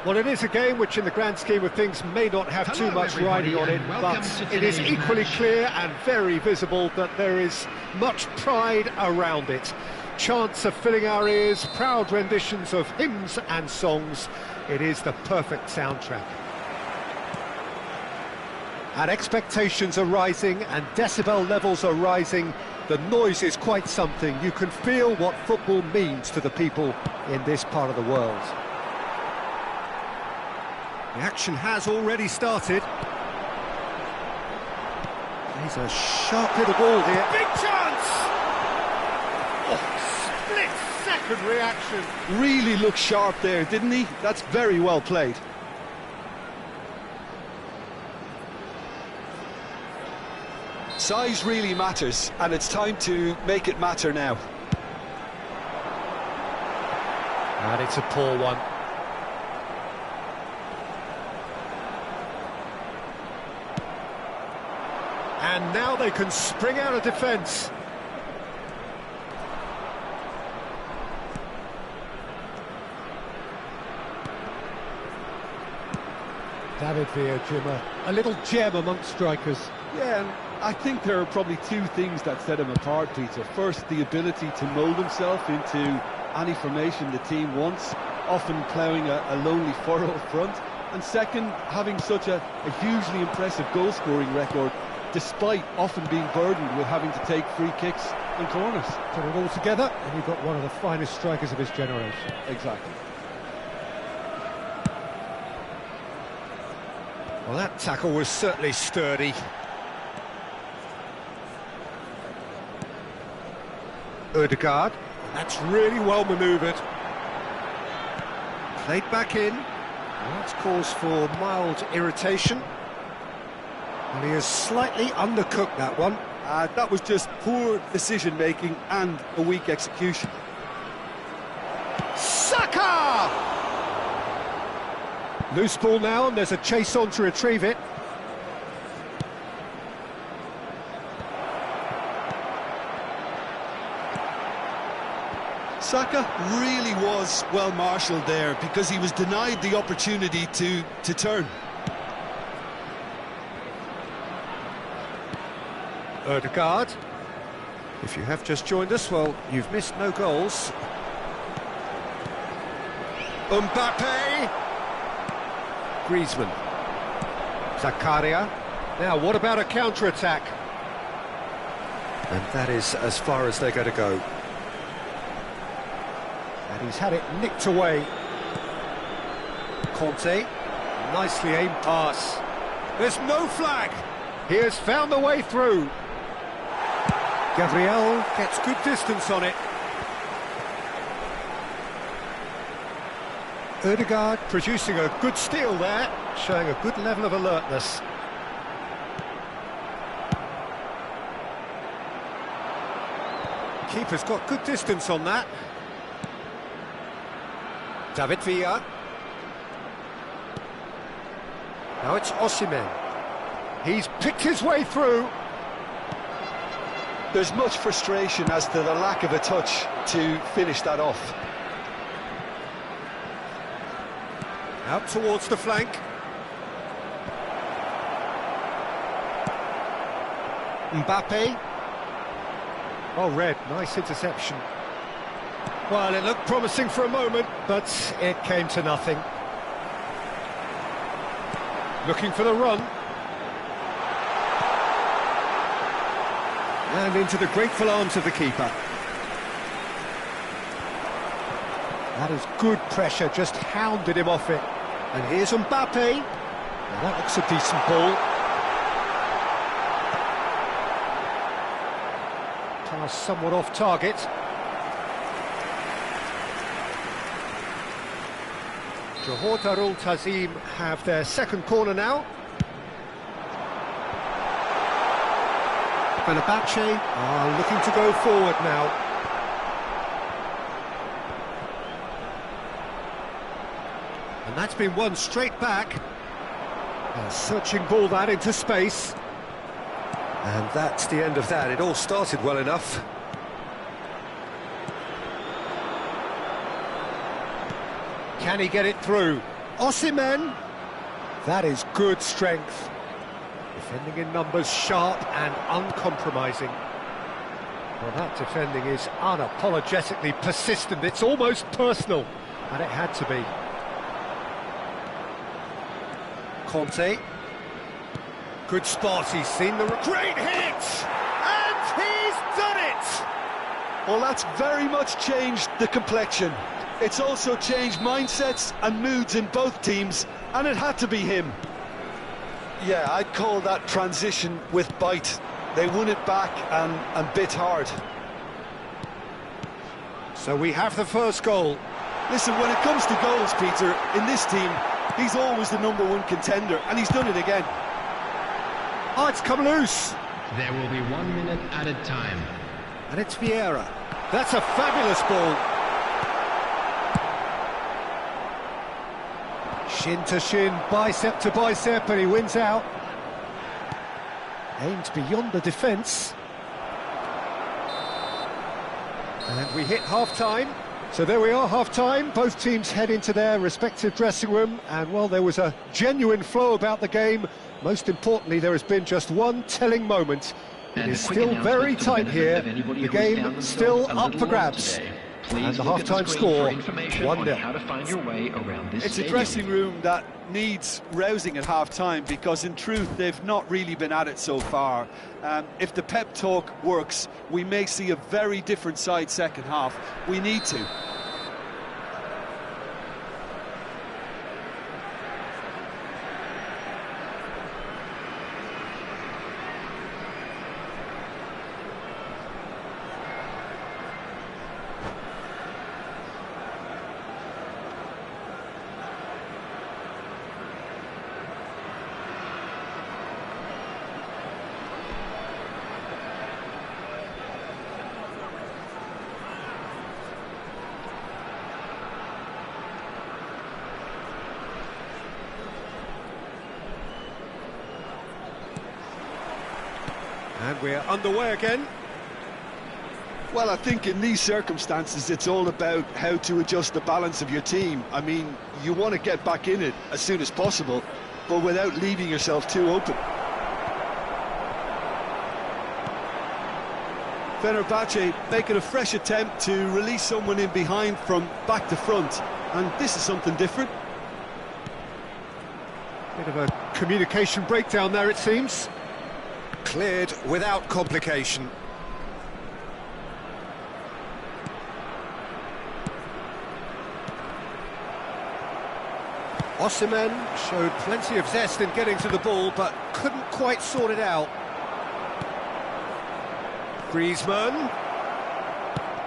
Well, it is a game which in the grand scheme of things may not have too much riding on it, but it is equally clear and very visible that there is much pride around it. Chants are filling our ears, proud renditions of hymns and songs. It is the perfect soundtrack. And expectations are rising and decibel levels are rising. The noise is quite something. You can feel what football means to the people in this part of the world. The action has already started. He's a sharp little ball here. Big chance! Oh, split-second reaction. Really looked sharp there, didn't he? That's very well played. Size really matters, and it's time to make it matter now. And it's a poor one. And now they can spring out of defence. David Villa, Jimmer, a little gem amongst strikers. Yeah, and I think there are probably two things that set him apart, Peter. First, the ability to mould himself into any formation the team wants, often ploughing a lonely furrow up front. And second, having such a hugely impressive goal-scoring record, despite often being burdened with having to take free kicks and corners. Put it all together, and you've got one of the finest strikers of his generation. Exactly. Well, that tackle was certainly sturdy. Ødegaard, that's really well manoeuvred. Played back in. Well, that's cause for mild irritation. And he has slightly undercooked that one. That was just poor decision-making and a weak execution. Saka! Loose ball now, and there's a chase on to retrieve it. Saka really was well marshalled there because he was denied the opportunity to turn. Ødegaard. If you have just joined us, well, you've missed no goals. Mbappe. Griezmann. Zakaria. Now, what about a counter-attack? And that is as far as they're going to go. And he's had it nicked away. Conte. Nicely aimed pass. There's no flag. He has found the way through. Gabriel gets good distance on it. Ødegaard producing a good steal there, showing a good level of alertness. Keeper's got good distance on that. David Villa. Now it's Osimhen. He's picked his way through. There's much frustration as to the lack of a touch to finish that off. Out towards the flank. Mbappe. Oh, Red, nice interception. Well, it looked promising for a moment, but it came to nothing. Looking for the run. And into the grateful arms of the keeper. That is good pressure, just hounded him off it. And here's Mbappe. Now that looks a decent ball. Pass somewhat off target. Johor Darul Tazim have their second corner now. Fenerbahce are looking to go forward now. And that's been won straight back. A searching ball that into space. And that's the end of that. It all started well enough. Can he get it through? Osimhen. That is good strength. Defending in numbers, sharp and uncompromising. Well, that defending is unapologetically persistent. It's almost personal, and it had to be. Conte. Good spot, he's seen the... Great hit! And he's done it! Well, that's very much changed the complexion. It's also changed mindsets and moods in both teams, and it had to be him. Yeah, I'd call that transition with bite. They won it back and bit hard. So we have the first goal. Listen, when it comes to goals, Peter, in this team, he's always the #1 contender, and he's done it again. Oh, it's come loose. There will be 1 minute added time. And it's Vieira. That's a fabulous ball. Shin to shin, bicep to bicep, and he wins out. Aimed beyond the defence. And we hit half-time. So there we are, half-time. Both teams head into their respective dressing room. And, well, there was a genuine flow about the game. Most importantly, there has been just one telling moment. It is still very tight here. The game still up for grabs. And the half-time score, 1-0. It's a dressing room that needs rousing at half-time, because in truth they've not really been at it so far. If the pep talk works, we may see a very different side second half. We need to. And we're underway again. Well, I think in these circumstances it's all about how to adjust the balance of your team. I mean, you want to get back in it as soon as possible, but without leaving yourself too open. Fenerbahce making a fresh attempt to release someone in behind from back to front, and this is something different. Bit of a communication breakdown there, it seems. Cleared without complication. Osimhen showed plenty of zest in getting to the ball, but couldn't quite sort it out. Griezmann.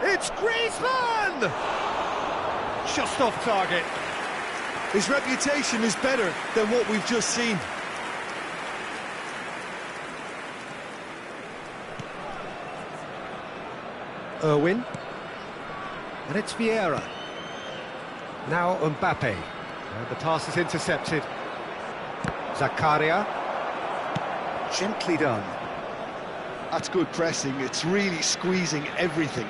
It's Griezmann! Just off target. His reputation is better than what we've just seen. Irwin. And it's Vieira. Now Mbappe. And the pass is intercepted. Zakaria. Gently done. That's good pressing. It's really squeezing everything.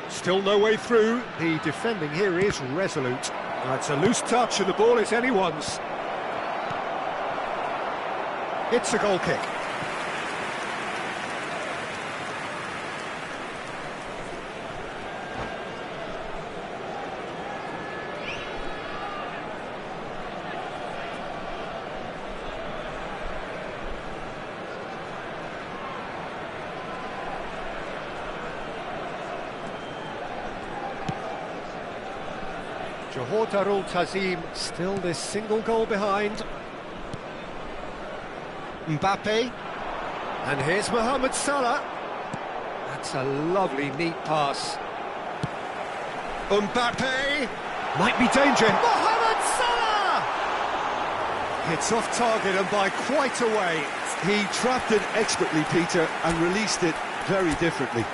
Still no way through. The defending here is resolute. It's a loose touch and the ball is anyone's. It's a goal kick. Johor Darul Tazim still this single goal behind. Mbappe. And here's Mohamed Salah. That's a lovely, neat pass. Mbappe. Might be danger. Mohamed Salah! It's off target and by quite a way. He trapped it expertly, Peter, and released it very differently.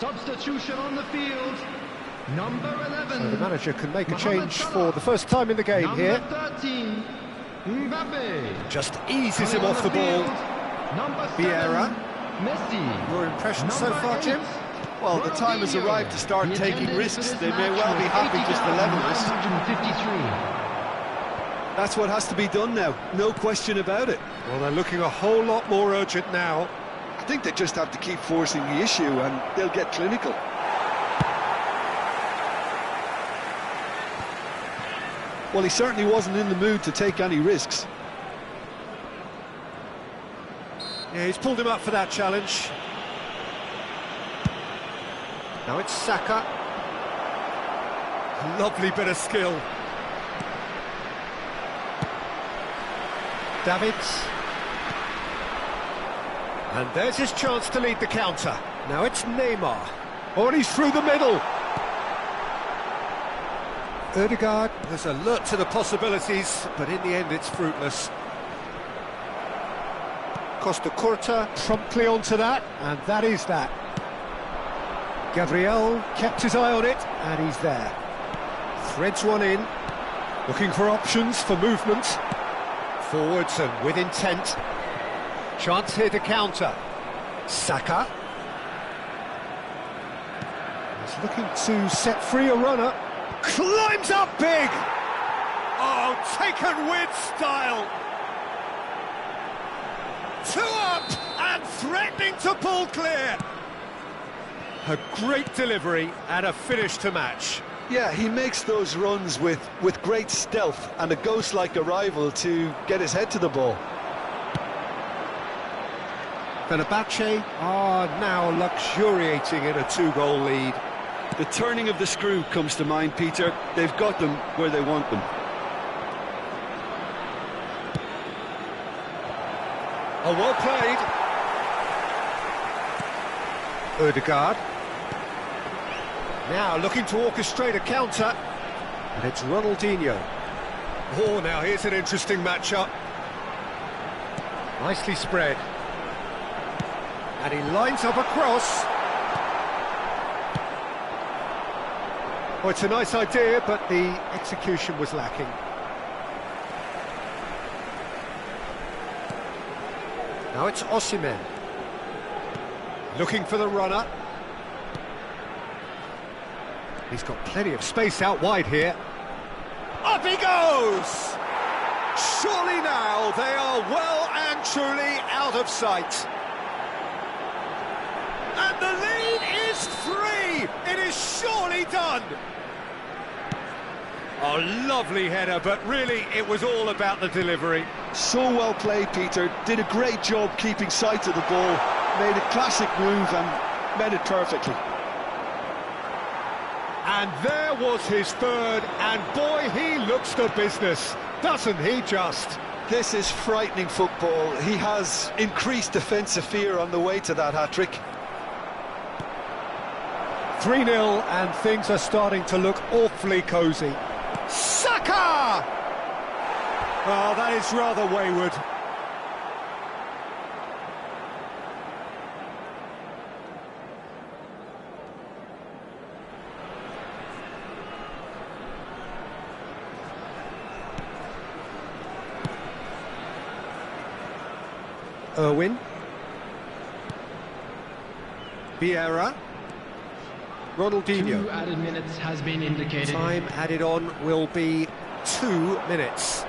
Substitution on the field. Number 11. So the manager can make a Mohamed change Salah. for the first time in the game Number here. 13. Mbappe. Just eases him Coming off on the ball. field, Number 7. Vieira. Messi. Your impression so Number far, 8. Jim? Well, the time has Ronaldinho. arrived to start The taking attendance risks. for this They may match well be was happy just to level this. 80,953. That's what has to be done now, no question about it. Well, they're looking a whole lot more urgent now. I think they just have to keep forcing the issue and they'll get clinical. Well, he certainly wasn't in the mood to take any risks. Yeah, he's pulled him up for that challenge. Now it's Saka. Lovely bit of skill. Davids. And there's his chance to lead the counter. Now it's Neymar. Oh, and he's through the middle. Ødegaard was alert to the possibilities, but in the end it's fruitless. Costa Curta promptly onto that, and that is that. Gabriel kept his eye on it, and he's there. Threads one in, looking for options for movement. Forwards and with intent. Chance here to counter. Saka. He's looking to set free a runner. Climbs up big! Oh, taken with style! 2 up and threatening to pull clear! A great delivery and a finish to match. Yeah, he makes those runs with great stealth and a ghost-like arrival to get his head to the ball. Fenerbahce are now luxuriating in a 2-goal lead. The turning of the screw comes to mind, Peter. They've got them where they want them. Oh, well played. Ødegaard. Now looking to orchestrate a counter. And it's Ronaldinho. Oh, now here's an interesting matchup. Nicely spread. And he lines up a cross. Oh, it's a nice idea, but the execution was lacking. Now it's Osimhen. Looking for the runner. He's got plenty of space out wide here. Up he goes! Surely now they are well and truly out of sight. And the lead is 3! It is surely done! Oh, lovely header, but really it was all about the delivery. So well played, Peter. Did a great job keeping sight of the ball. Made a classic move and made it perfectly. And there was his third, and boy, he looks the business, doesn't he just? This is frightening football. He has increased defensive fear on the way to that hat-trick. 3-0, and things are starting to look awfully cosy. Saka! Oh, that is rather wayward. Irwin. Vieira. Ronaldinho. 2 added minutes has been indicated. Time added on will be 2 minutes.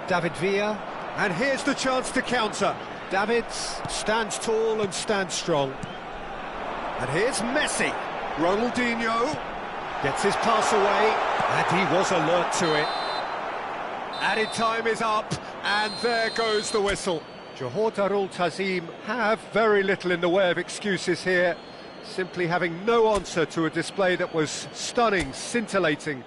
David Villa, and here's the chance to counter. Davids stands tall and stands strong. And here's Messi. Ronaldinho gets his pass away, and he was alert to it. Added time is up, and there goes the whistle. Johor Darul Tazim have very little in the way of excuses here, simply having no answer to a display that was stunning, scintillating.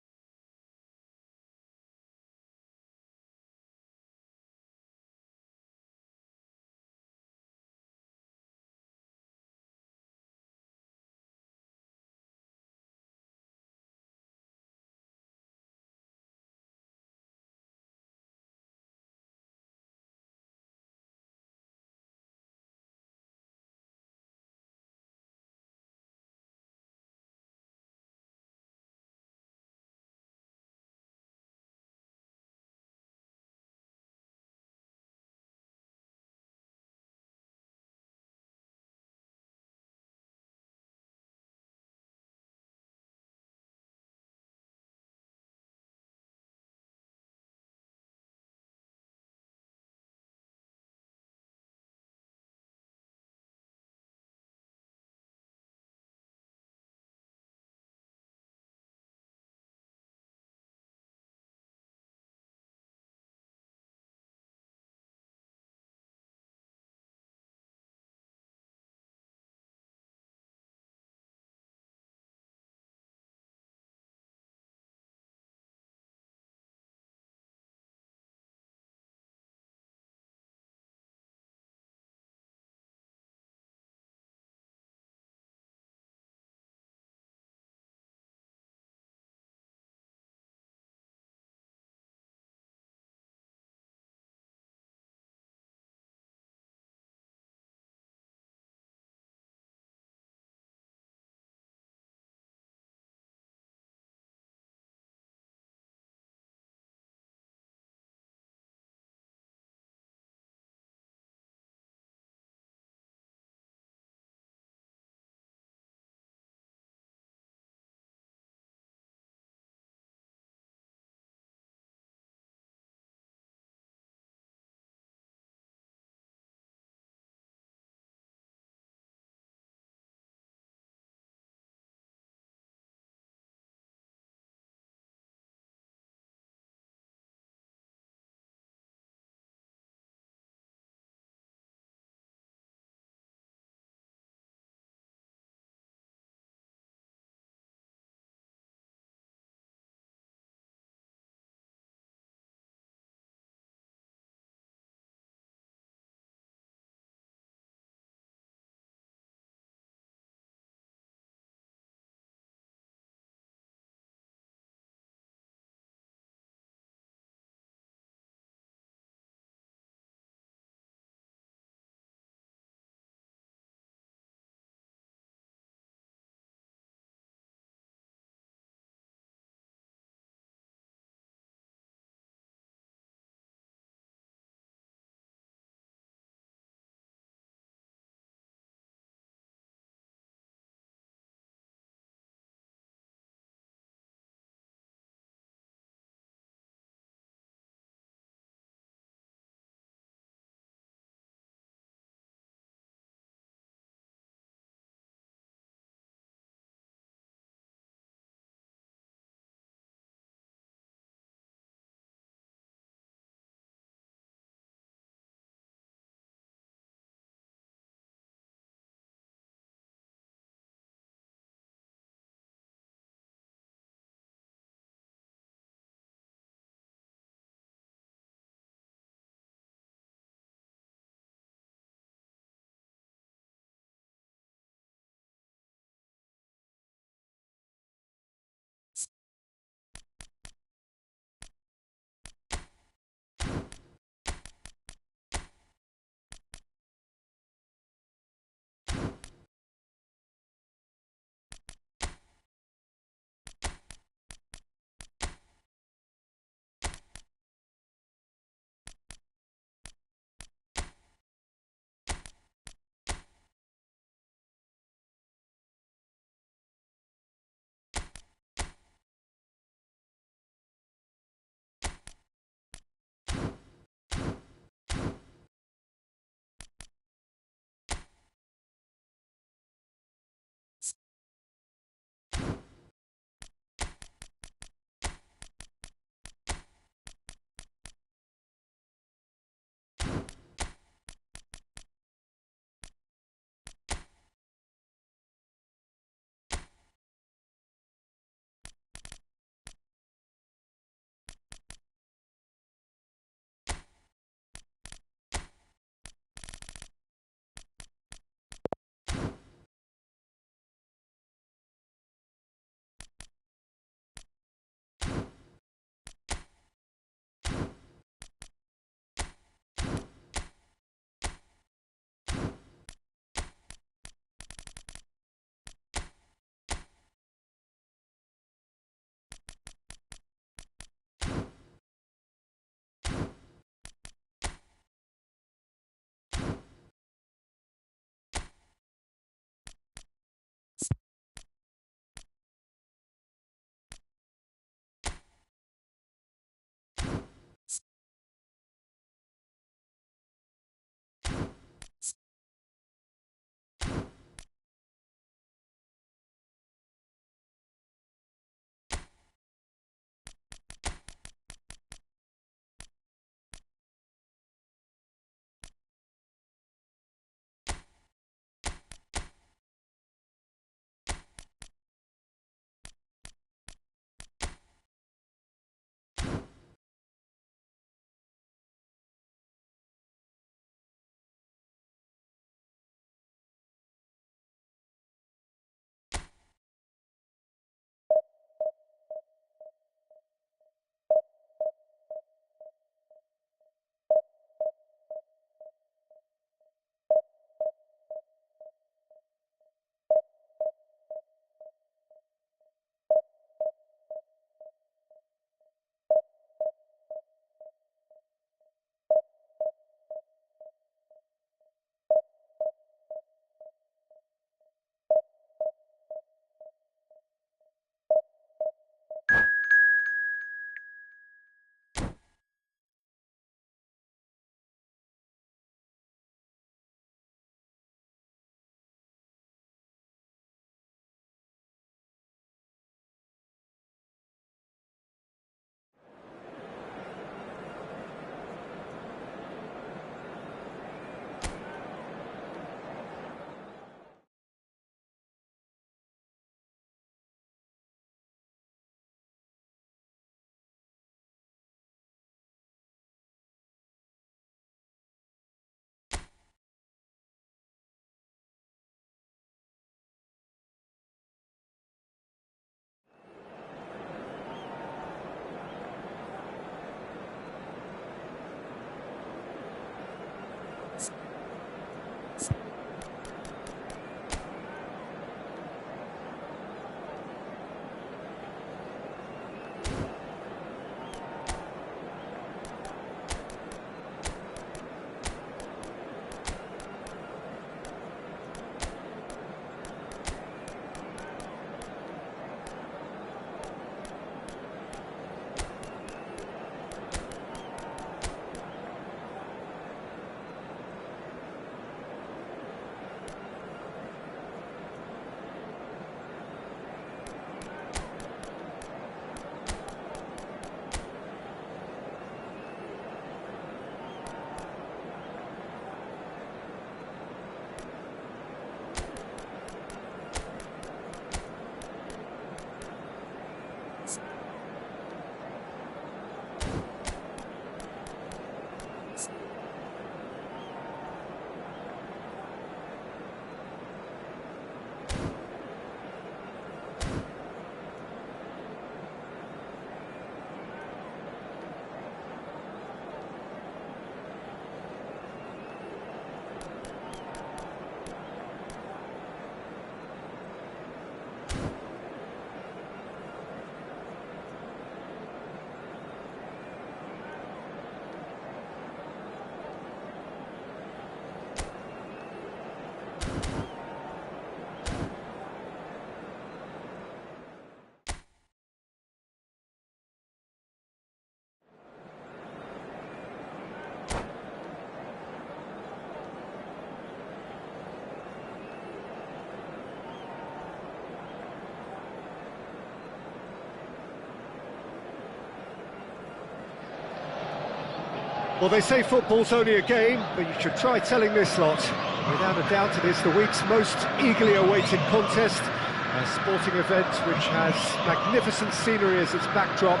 Well, they say football's only a game, but you should try telling this lot. Without a doubt, it is the week's most eagerly awaited contest. A sporting event which has magnificent scenery as its backdrop.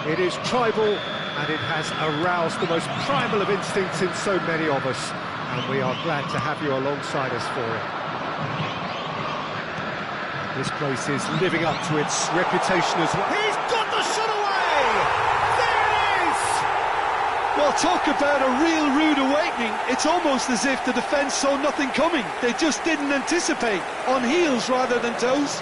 It is tribal, and it has aroused the most primal of instincts in so many of us. And we are glad to have you alongside us for it. This place is living up to its reputation as well. He's got the shot away! There it is! Well, talk about a real rude awakening. It's almost as if the defence saw nothing coming. They just didn't anticipate, on heels rather than toes.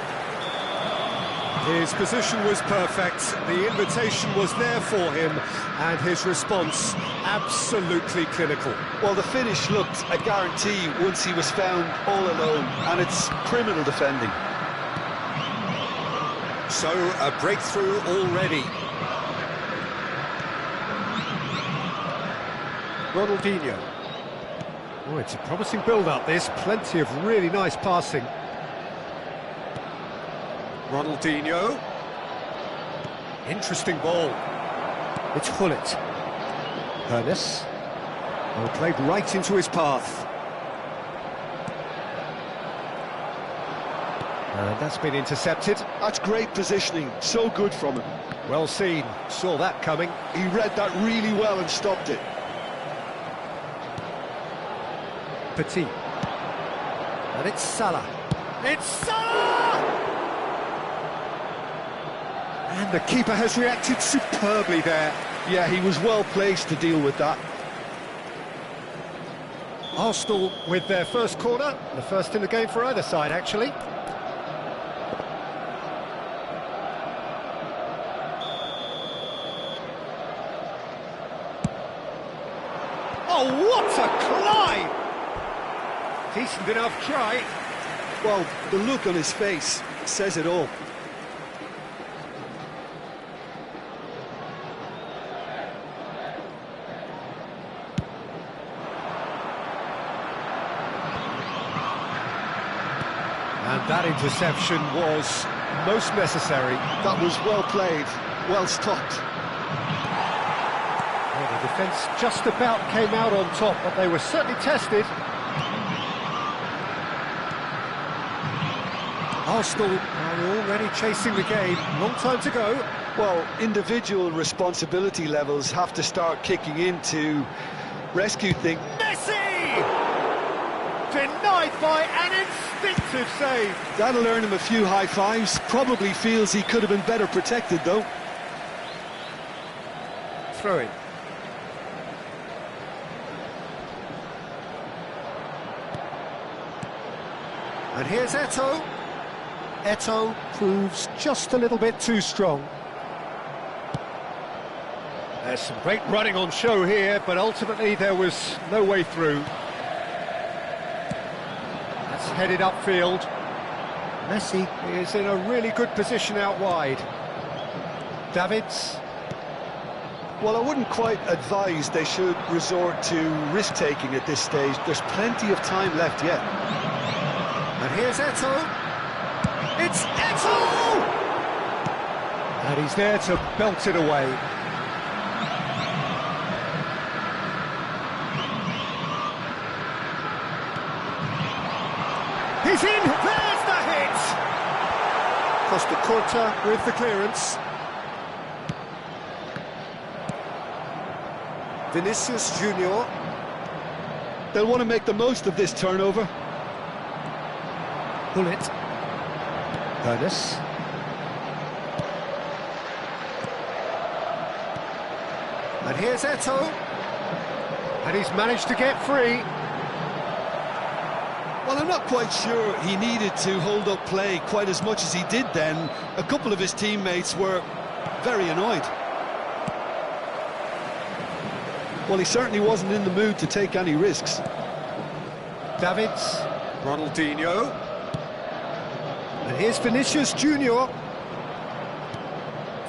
His position was perfect, the invitation was there for him, and his response absolutely clinical. Well, the finish looked a guarantee once he was found all alone, and it's criminal defending. So, a breakthrough already. Ronaldinho. Oh, it's a promising build-up, this. Plenty of really nice passing. Ronaldinho. Interesting ball. It's Hullet. Hernes. Well, played right into his path. And that's been intercepted. That's great positioning, so good from him. Well seen, saw that coming. He read that really well and stopped it. Petit. And it's Salah. It's Salah! And the keeper has reacted superbly there. Yeah, he was well placed to deal with that. Arsenal with their first corner, the first in the game for either side, actually. Oh, what a climb! Decent enough try. Well, the look on his face says it all. And that interception was most necessary. That was well played, well stopped. Well, the defence just about came out on top, but they were certainly tested. Arsenal are already chasing the game. Long time to go. Well, individual responsibility levels have to start kicking in to rescue things. Messi! Denied by an instinctive save. That'll earn him a few high fives. Probably feels he could have been better protected, though. Throw in. And here's Eto'o. Eto'o proves just a little bit too strong. There's some great running on show here, but ultimately there was no way through. That's headed upfield. Messi is in a really good position out wide. Davids. Well, I wouldn't quite advise they should resort to risk-taking at this stage. There's plenty of time left yet. And here's Eto'o. It's Eto'o! And he's there to belt it away. He's in! There's the hit! Costa Curta with the clearance. Vinicius Junior. They'll want to make the most of this turnover. Hullet. Hernes. And here's Eto'o. And he's managed to get free. Well, I'm not quite sure he needed to hold up play quite as much as he did then. A couple of his teammates were very annoyed. Well, he certainly wasn't in the mood to take any risks. Davids. Ronaldinho. And here's Vinicius Junior.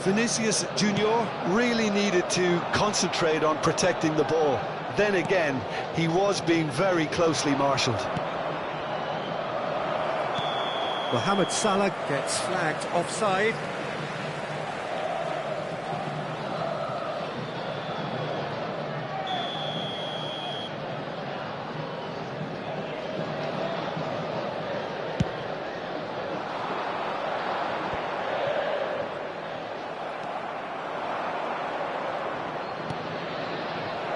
Vinicius Junior really needed to concentrate on protecting the ball. Then again, he was being very closely marshalled. Mohamed Salah gets flagged offside.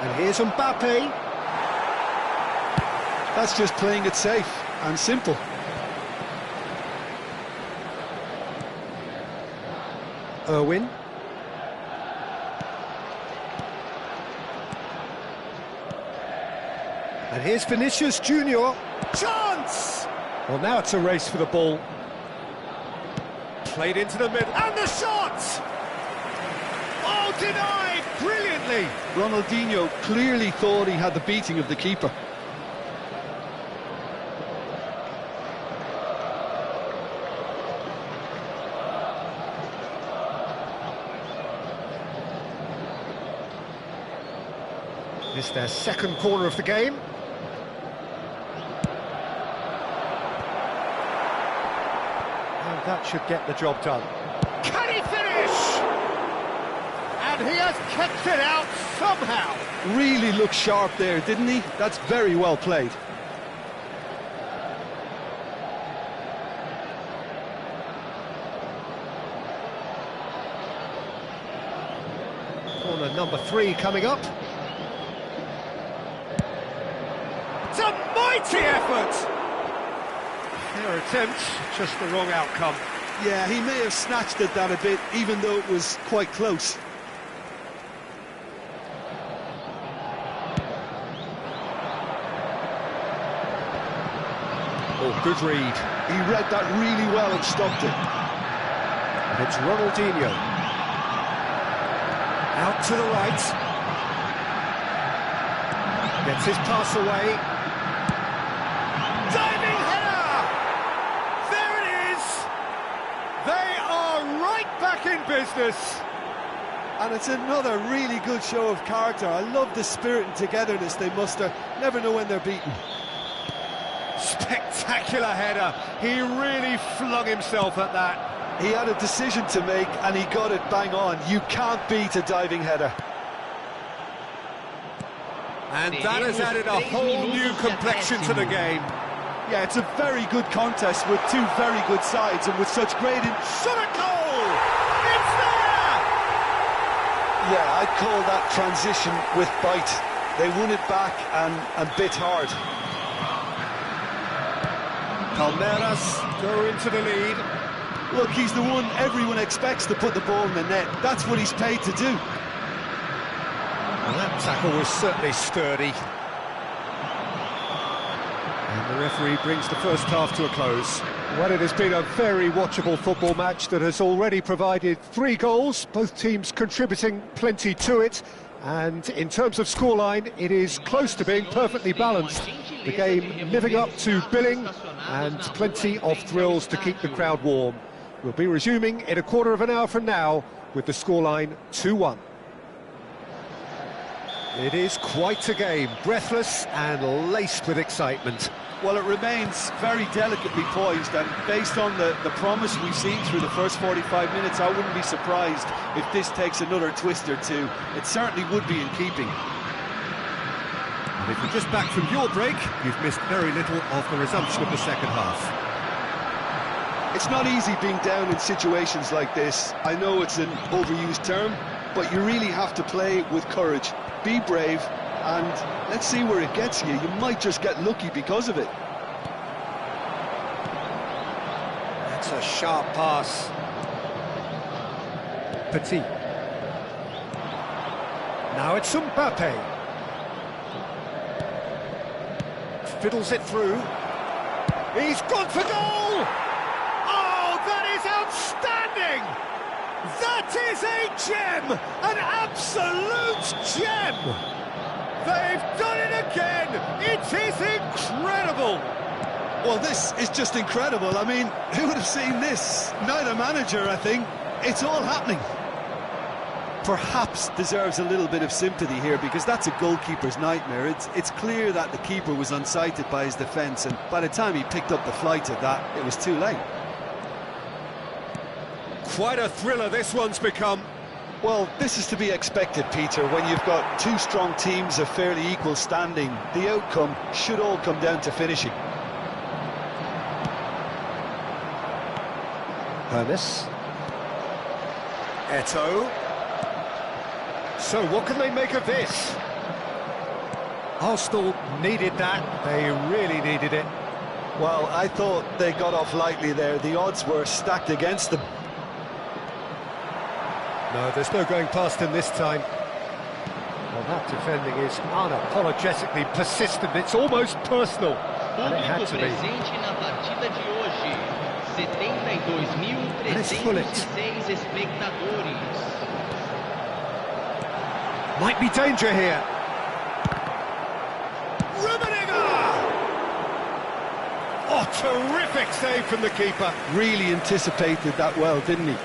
And here's Mbappe. That's just playing it safe and simple. Irwin. And here's Vinicius Junior. Chance! Well, now it's a race for the ball. Played into the middle. And the shot! Oh, denied brilliantly! Ronaldinho clearly thought he had the beating of the keeper. It's their second corner of the game. And that should get the job done. Can he finish? And he has kept it out somehow. Really looked sharp there, didn't he? That's very well played. Corner number 3 coming up. It's a mighty effort! Their attempt, just the wrong outcome. Yeah, he may have snatched at that a bit, even though it was quite close. Oh, good read. He read that really well and stopped it. And it's Ronaldinho. Out to the right. Gets his pass away. Diving header! There it is! They are right back in business. And it's another really good show of character. I love the spirit and togetherness they muster. Never know when they're beaten. Spectacular header. He really flung himself at that. He had a decision to make and he got it bang on. You can't beat a diving header. And that has added a whole new complexion to the game. Yeah, it's a very good contest with two very good sides and with such great... Shot a goal! It's there! Yeah, I'd call that transition with bite. They won it back and bit hard. Palmeiras go into the lead. Look, he's the one everyone expects to put the ball in the net. That's what he's paid to do. Well, that tackle was certainly sturdy. And the referee brings the first half to a close. Well, it has been a very watchable football match that has already provided 3 goals, both teams contributing plenty to it. And in terms of scoreline, it is close to being perfectly balanced. The game living up to billing and plenty of thrills to keep the crowd warm. We'll be resuming in a quarter of an hour from now with the scoreline 2-1. It is quite a game, breathless and laced with excitement. Well, it remains very delicately poised, and based on the promise we've seen through the first 45 minutes, I wouldn't be surprised if this takes another twist or two. It certainly would be in keeping. And if you're just back from your break, you've missed very little of the resumption of the second half. It's not easy being down in situations like this. I know it's an overused term, but you really have to play with courage. Be brave, and let's see where it gets you. You might just get lucky because of it. That's a sharp pass. Petit. Now it's Mbappe. Fiddles it through. He's gone for goal! Oh, that is outstanding! That is a gem! An absolute gem! They've done it again! It is incredible! Well, this is just incredible. I mean, who would have seen this? Neither manager, I think. It's all happening. Perhaps deserves a little bit of sympathy here, because that's a goalkeeper's nightmare. It's clear that the keeper was unsighted by his defence, and by the time he picked up the flight of that, it was too late. Quite a thriller this one's become. Well, this is to be expected, Peter. When you've got two strong teams of fairly equal standing, the outcome should all come down to finishing. Hermes. Eto'o. So what can they make of this? Arsenal needed that, they really needed it. Well, I thought they got off lightly there. The odds were stacked against them. No, there's no going past him this time. Well, that defending is unapologetically persistent, it's almost personal. And it had to be. Presente na partida de hoje. 72.306 espectadores. Might be danger here. Oh, terrific save from the keeper. Really anticipated that well, didn't he?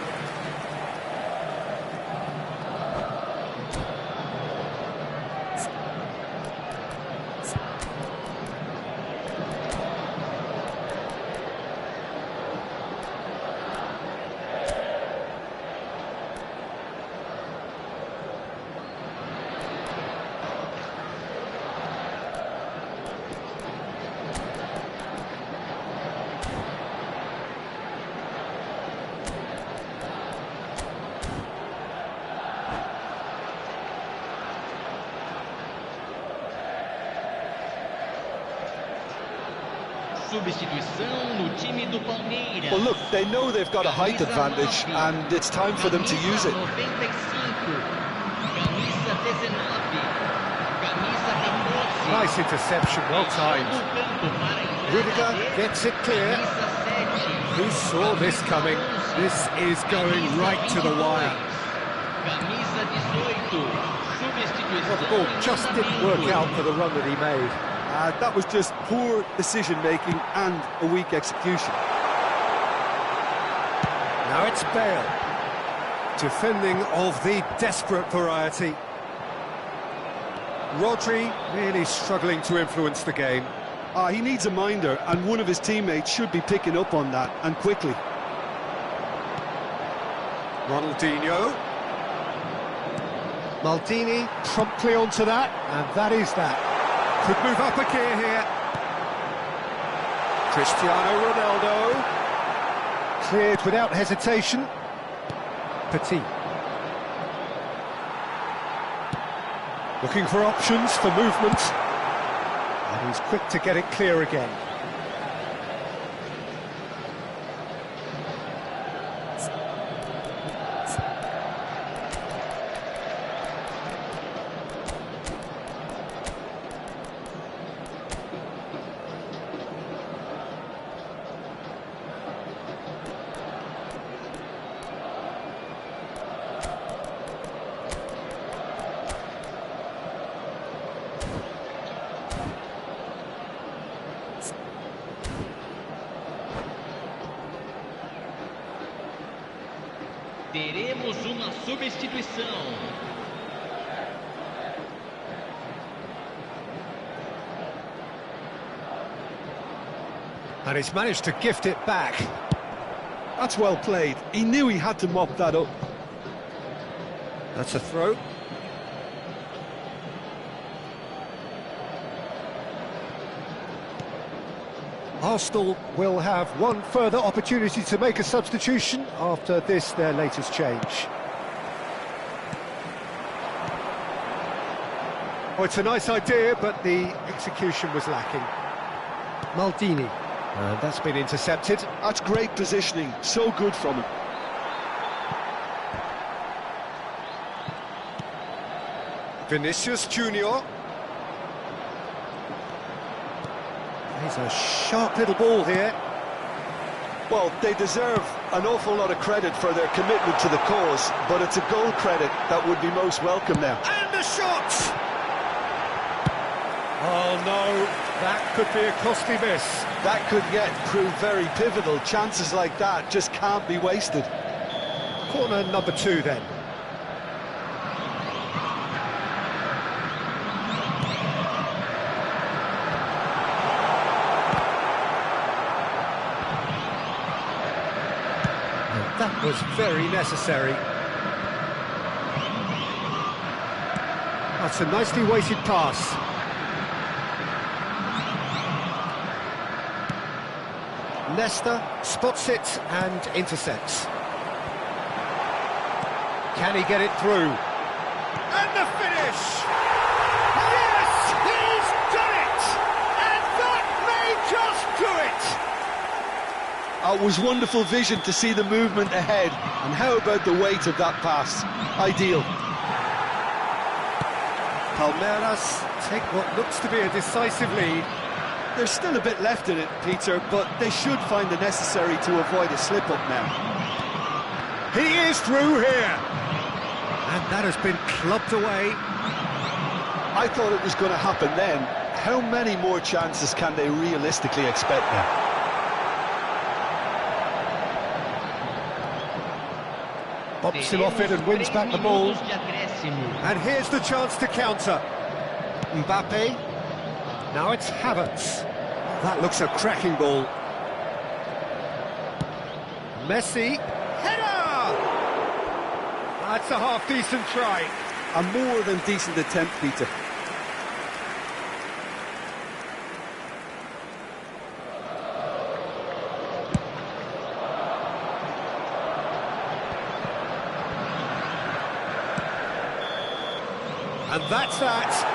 Substituição no time do Palmeiras. Well, look, they know they've got a height advantage, and it's time for them to use it. Camisa 19. Camisa 14. Nice interception, well timed. Rudiger gets it clear. Who saw this coming? This is going right to the wire. Camisa 18. Well, the ball just didn't work out for the run that he made. That was just poor decision-making and a weak execution. Now it's Bale. Defending of the desperate variety. Rodri really struggling to influence the game. He needs a minder, and one of his teammates should be picking up on that, and quickly. Ronaldinho. Maldini promptly onto that, and that is that. Could move up a gear here. Cristiano Ronaldo. Cleared without hesitation. Petit. Looking for options for movement. And he's quick to get it clear again. Teremos uma substituição. And he's managed to gift it back. That's well played. He knew he had to mop that up. That's a throw. Arsenal will have one further opportunity to make a substitution after this, their latest change. Oh, it's a nice idea, but the execution was lacking. Maldini. And that's been intercepted. That's great positioning. So good from him. Vinicius Junior. He's a sharp little ball here. Well, they deserve an awful lot of credit for their commitment to the cause, but it's a goal credit that would be most welcome now. And the shot! Oh no, that could be a costly miss. That could yet prove very pivotal. Chances like that just can't be wasted. Corner number 2 then. That was very necessary. That's a nicely weighted pass. Nesta spots it and intercepts. Can he get it through? And the finish! Yes, He's done it! And that may just do it! It was wonderful vision to see the movement ahead. And how about the weight of that pass? Ideal. Palmeiras take what looks to be a decisive lead. There's still a bit left in it, Peter, but they should find the necessary to avoid a slip-up now. He is through here! And that has been clubbed away. I thought it was going to happen then. How many more chances can they realistically expect now? Bops him off it and wins back the ball. And here's the chance to counter. Mbappe. Now it's Havertz. That looks a cracking ball. Messi. Header! That's a half-decent try. A more than decent attempt, Peter. And that's that.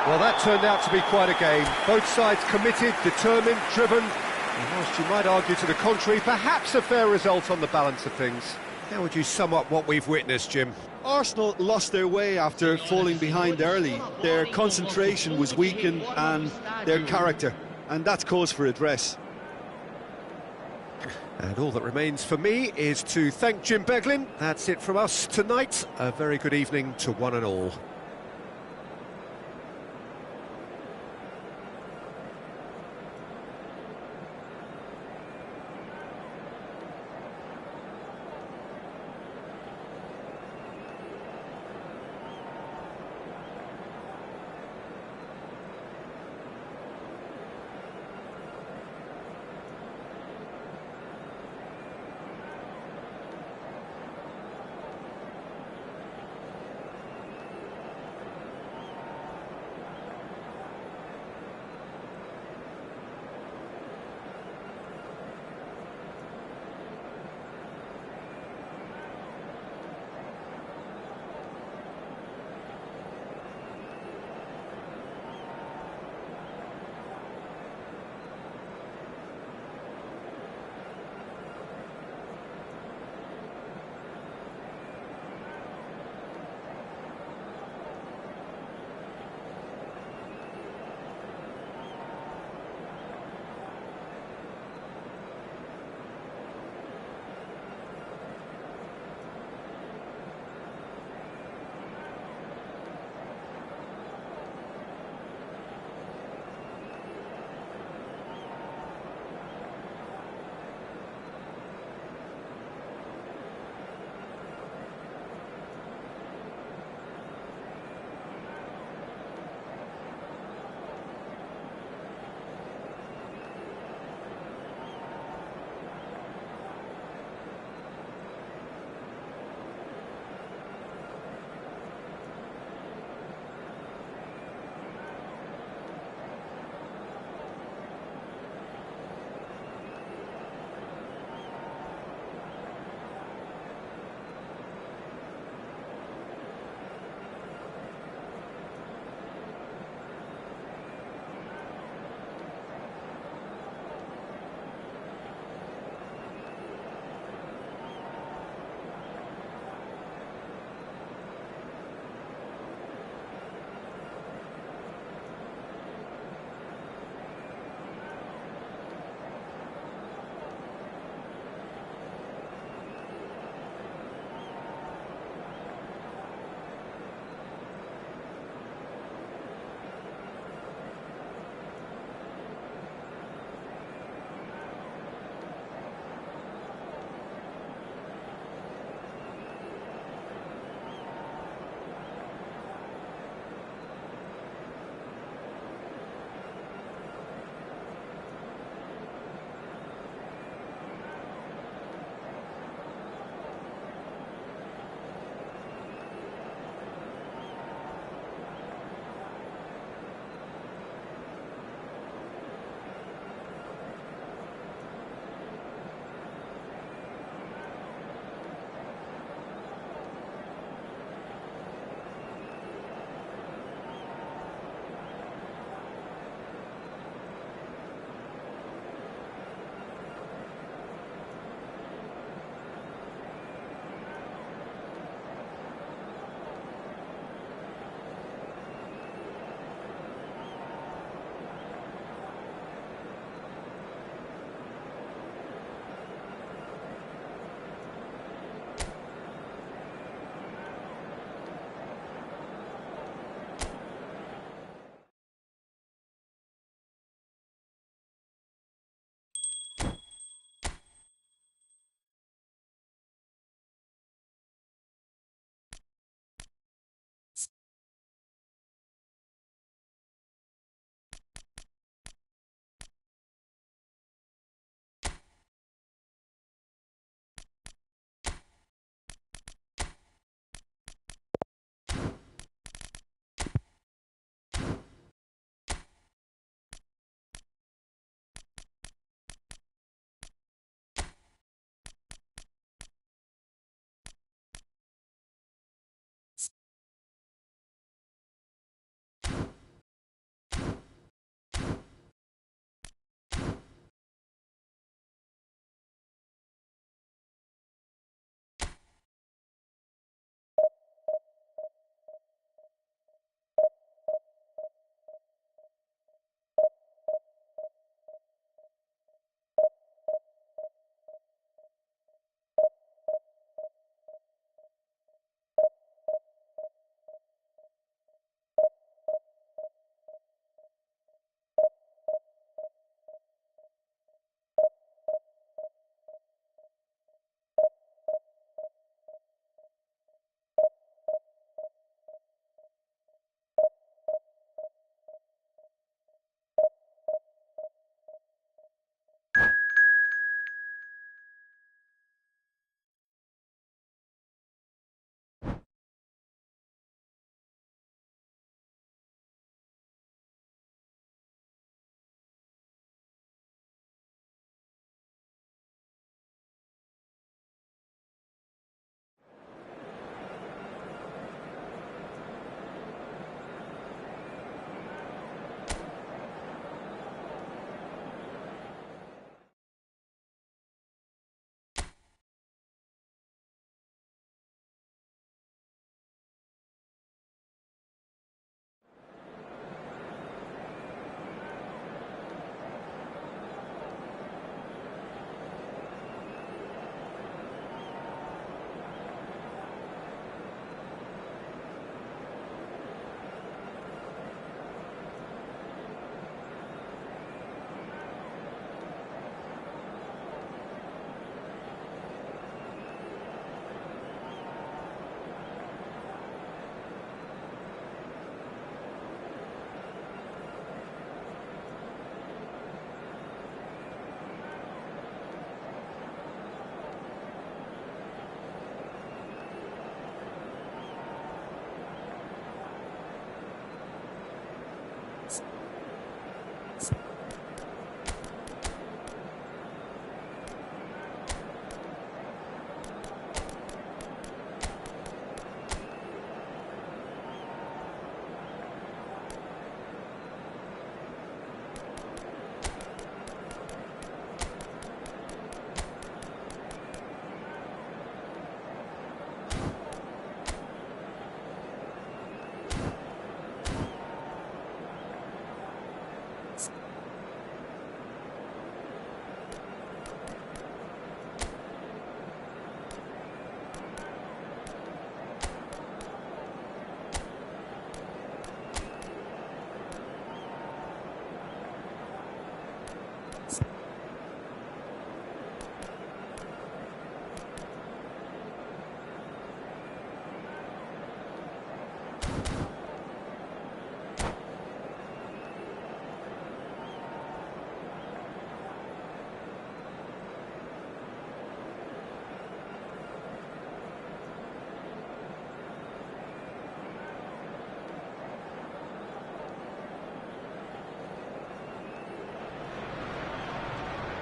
Well, that turned out to be quite a game. Both sides committed, determined, driven. And whilst you might argue to the contrary, perhaps a fair result on the balance of things. How would you sum up what we've witnessed, Jim? Arsenal lost their way after falling behind early. Their concentration was weakened and their character, and that's cause for address. And all that remains for me is to thank Jim Beglin. That's it from us tonight. A very good evening to one and all.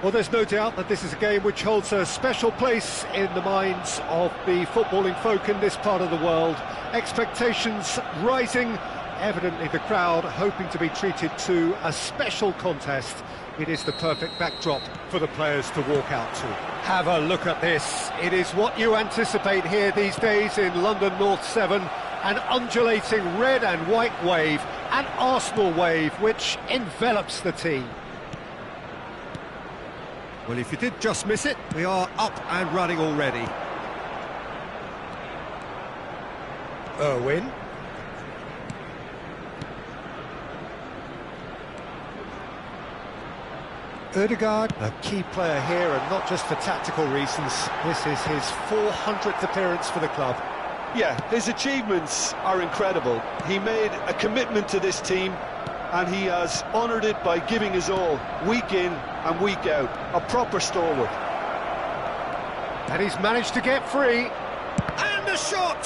Well, there's no doubt that this is a game which holds a special place in the minds of the footballing folk in this part of the world. Expectations rising, evidently the crowd hoping to be treated to a special contest. It is the perfect backdrop for the players to walk out to. Have a look at this. It is what you anticipate here these days in London North 7. An undulating red and white wave, an Arsenal wave which envelops the team. Well, if you did just miss it, we are up and running already. Irwin. Ødegaard, a key player here, and not just for tactical reasons. This is his 400th appearance for the club. Yeah, his achievements are incredible. He made a commitment to this team, and he has honoured it by giving his all, week in and week out. A proper stalwart. And he's managed to get free. And the shot!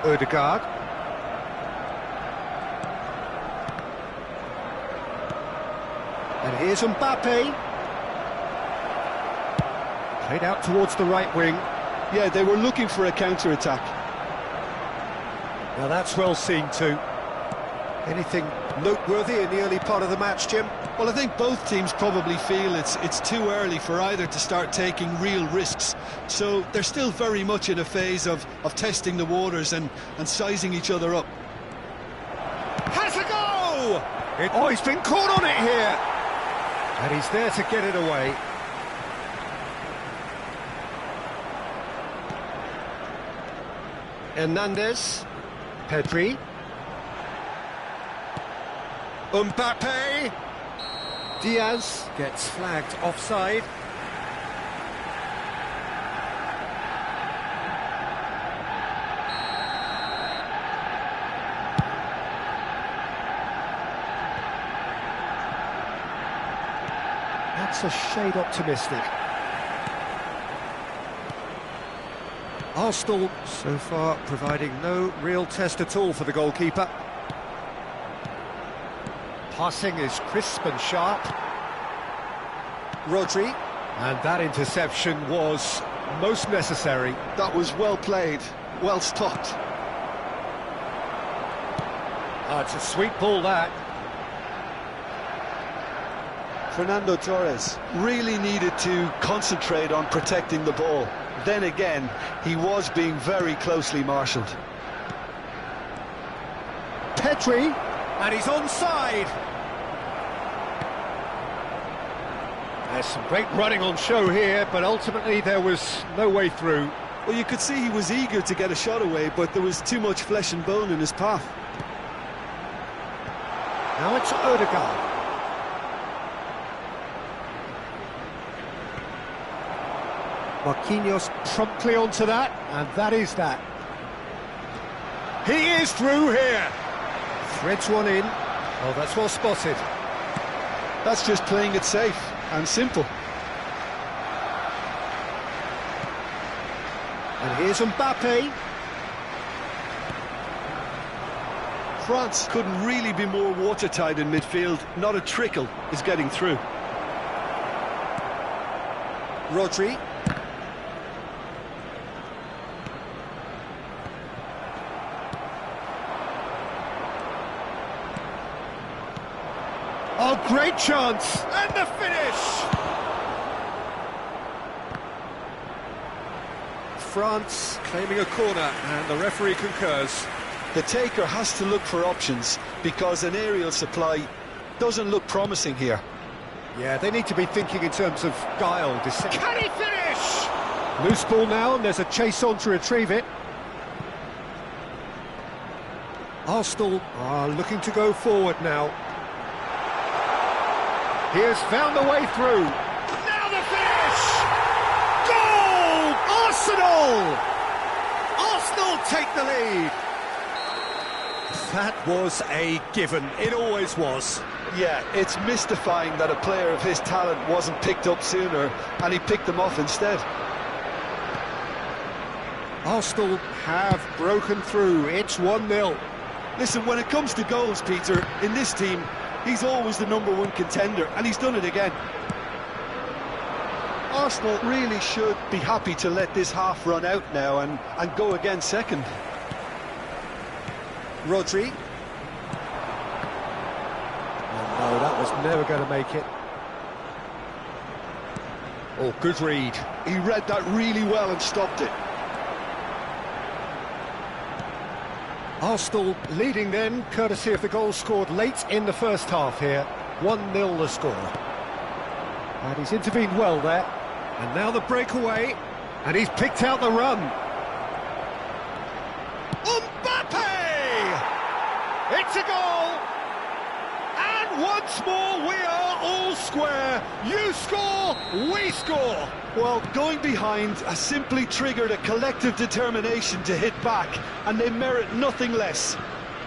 Ødegaard. And here's Mbappe. Played out towards the right wing. Yeah, they were looking for a counter-attack. Now that's well seen too. Anything noteworthy in the early part of the match, Jim? Well, I think both teams probably feel it's too early for either to start taking real risks. So they're still very much in a phase of testing the waters and sizing each other up. Has a go! He's been caught on it here! And he's there to get it away. Hernandez. Pedri. Mbappe. Diaz gets flagged offside. That's a shade optimistic. Arsenal so far providing no real test at all for the goalkeeper. Passing is crisp and sharp. Rodri. And that interception was most necessary. That was well played, well stopped. It's a sweet ball, that. Fernando Torres really needed to concentrate on protecting the ball. Then again, he was being very closely marshalled. Pedri, and he's onside. There's some great running on show here, but ultimately there was no way through. Well, you could see he was eager to get a shot away, but there was too much flesh and bone in his path. Now it's Ødegaard. Marquinhos promptly onto that, and that is that. He is through here. Threads one in. Oh, that's well spotted. That's just playing it safe and simple. And here's Mbappe. France couldn't really be more watertight in midfield. Not a trickle is getting through. Rodri. Oh, great chance! And the finish! France claiming a corner, and the referee concurs. The taker has to look for options, because an aerial supply doesn't look promising here. Yeah, they need to be thinking in terms of guile. Can he finish? Loose ball now, and there's a chase on to retrieve it. Arsenal are looking to go forward now. He has found a way through. Now the finish! Goal! Arsenal! Arsenal take the lead. That was a given. It always was. Yeah, it's mystifying that a player of his talent wasn't picked up sooner, and he picked them off instead. Arsenal have broken through. It's 1-0. Listen, when it comes to goals, Peter, in this team, He's always the #1 contender, and he's done it again. Arsenal really should be happy to let this half run out now and go again second. Rodri. Oh, no, that was never going to make it. Oh, good read. He read that really well and stopped it. Arsenal leading then, courtesy of the goal scored late in the first half here. 1-0 the score. And he's intervened well there. And now the breakaway. And he's picked out the run. Mbappe! It's a goal! And once more we are all square. You score, we score. Well, going behind has simply triggered a collective determination to hit back, and they merit nothing less.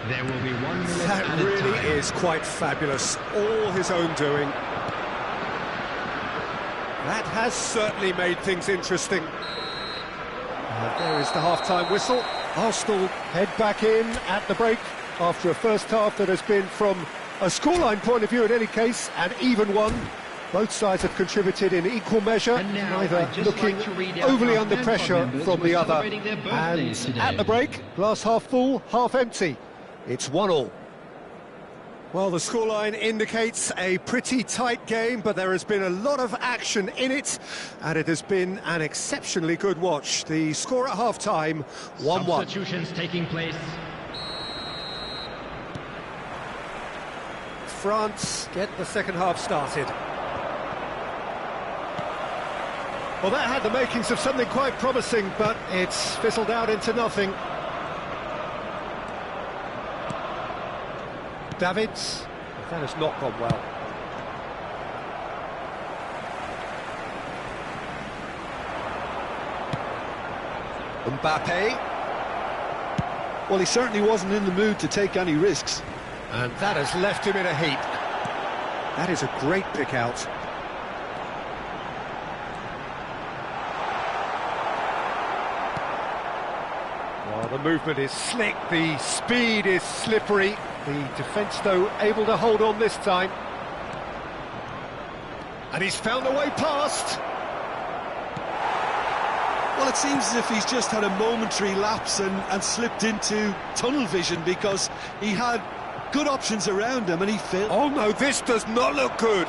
There will be 1 minute That added really time. is quite fabulous. All his own doing. That has certainly made things interesting. There is the half-time whistle. Arsenal head back in at the break after a first half that has been, from a scoreline point of view in any case, an even one. Both sides have contributed in equal measure, And now, neither I'd just looking like to read out overly our under fan club pressure members from who are the other. celebrating their birthdays And today. at the break, glass half full, half empty. It's 1-1. Well, the scoreline indicates a pretty tight game, but there has been a lot of action in it, and it has been an exceptionally good watch. The score at half-time, 1-1. Substitutions taking place. France get the second half started. Well, that had the makings of something quite promising, but it's fizzled out into nothing. Davids, that has not gone well. Mbappe, Well, he certainly wasn't in the mood to take any risks. and that has left him in a heap. That is a great pick out. Well, the movement is slick, the speed is slippery. The defence, though, able to hold on this time. And he's found a way past. Well, it seems as if he's just had a momentary lapse and slipped into tunnel vision, because he had good options around him and he failed. Oh no, this does not look good.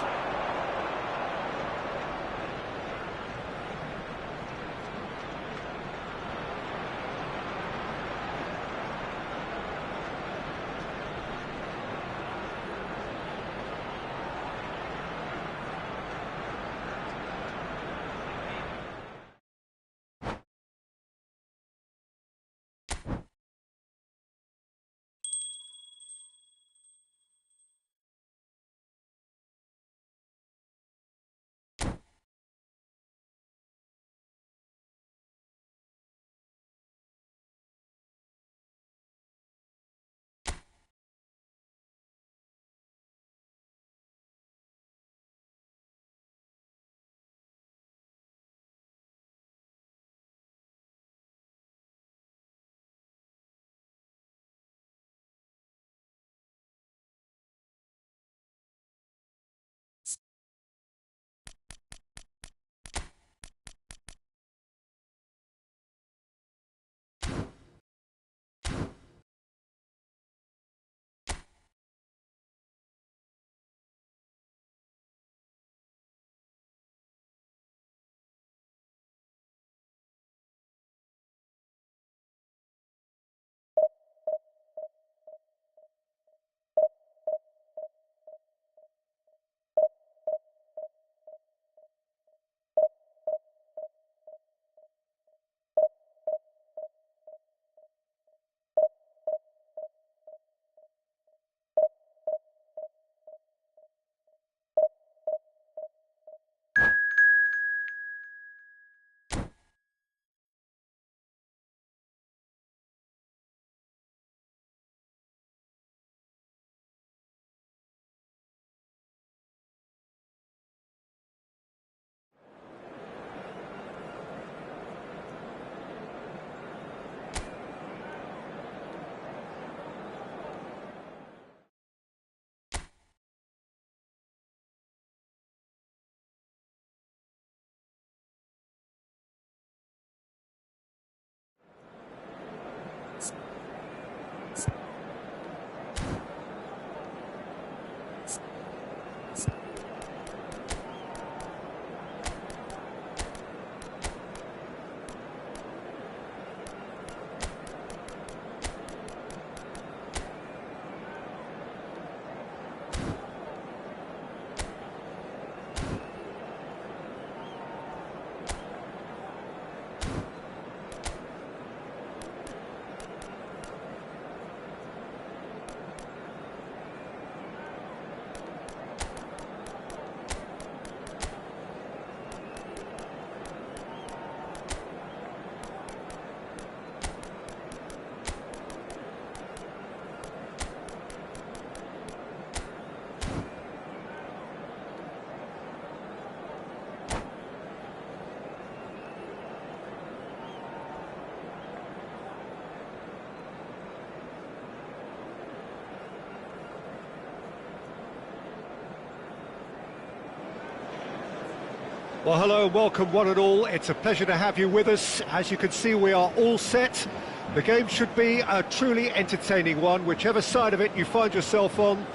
Well, hello and welcome one and all. It's a pleasure to have you with us. As you can see, we are all set. The game should be a truly entertaining one, whichever side of it you find yourself on.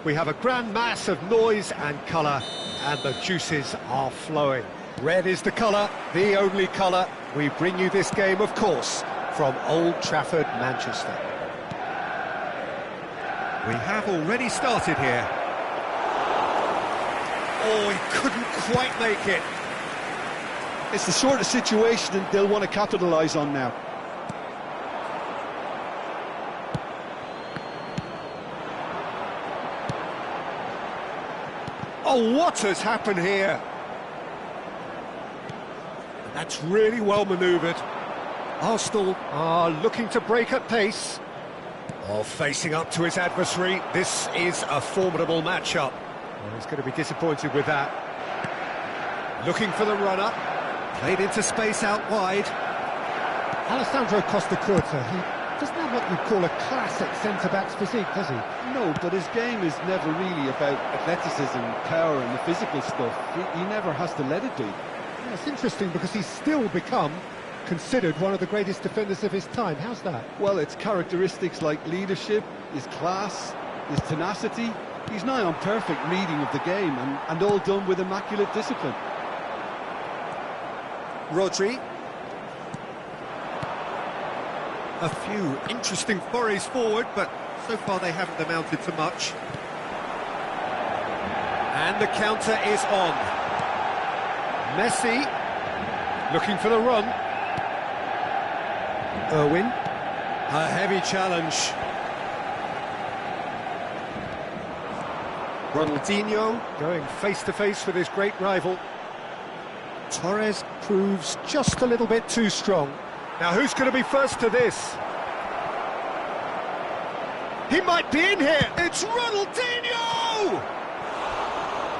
We have a grand mass of noise and colour, and the juices are flowing. Red is the colour, the only colour. We bring you this game, of course, from Old Trafford, Manchester. We have already started here. Oh, he couldn't quite make it. It's the sort of situation that they'll want to capitalise on now. Oh, what has happened here? That's really well manoeuvred. Arsenal are looking to break at pace. Oh, facing up to his adversary. This is a formidable matchup. Well, he's going to be disappointed with that. Looking for the runner. Played into space out wide. Alessandro Costa Curta, he doesn't have what you'd call a classic centre-back's physique, does he? No, but his game is never really about athleticism, power and the physical stuff. He never has to let it be. Yeah, it's interesting because he's still become considered one of the greatest defenders of his time. How's that? Well, it's characteristics like leadership, his class, his tenacity. He's nigh on perfect reading of the game and all done with immaculate discipline. Rodri. A few interesting forays forward, but so far they haven't amounted to much. And the counter is on. Messi looking for the run. Irwin. A heavy challenge. Ronaldinho going face-to-face with his great rival. Torres proves just a little bit too strong. Now who's going to be first to this? He might be in here! It's Ronaldinho!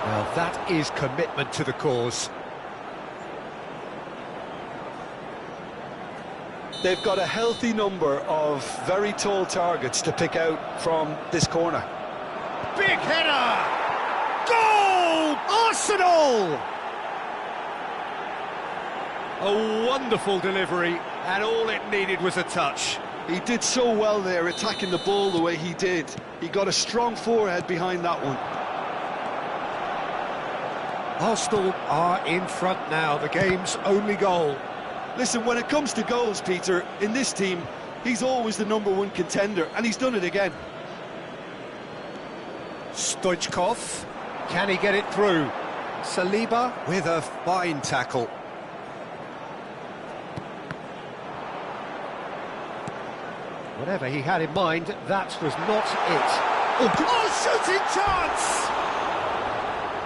Now that is commitment to the cause. They've got a healthy number of very tall targets to pick out from this corner. Big header! Goal! Arsenal! A wonderful delivery, and all it needed was a touch. He did so well there, attacking the ball the way he did. He got a strong forehead behind that one. Arsenal are in front now, the game's only goal. Listen, when it comes to goals, Peter, in this team, he's always the #1 contender, and he's done it again. Stoichkov, can he get it through? Saliba with a fine tackle. Whatever he had in mind, that was not it. Oh, shooting chance!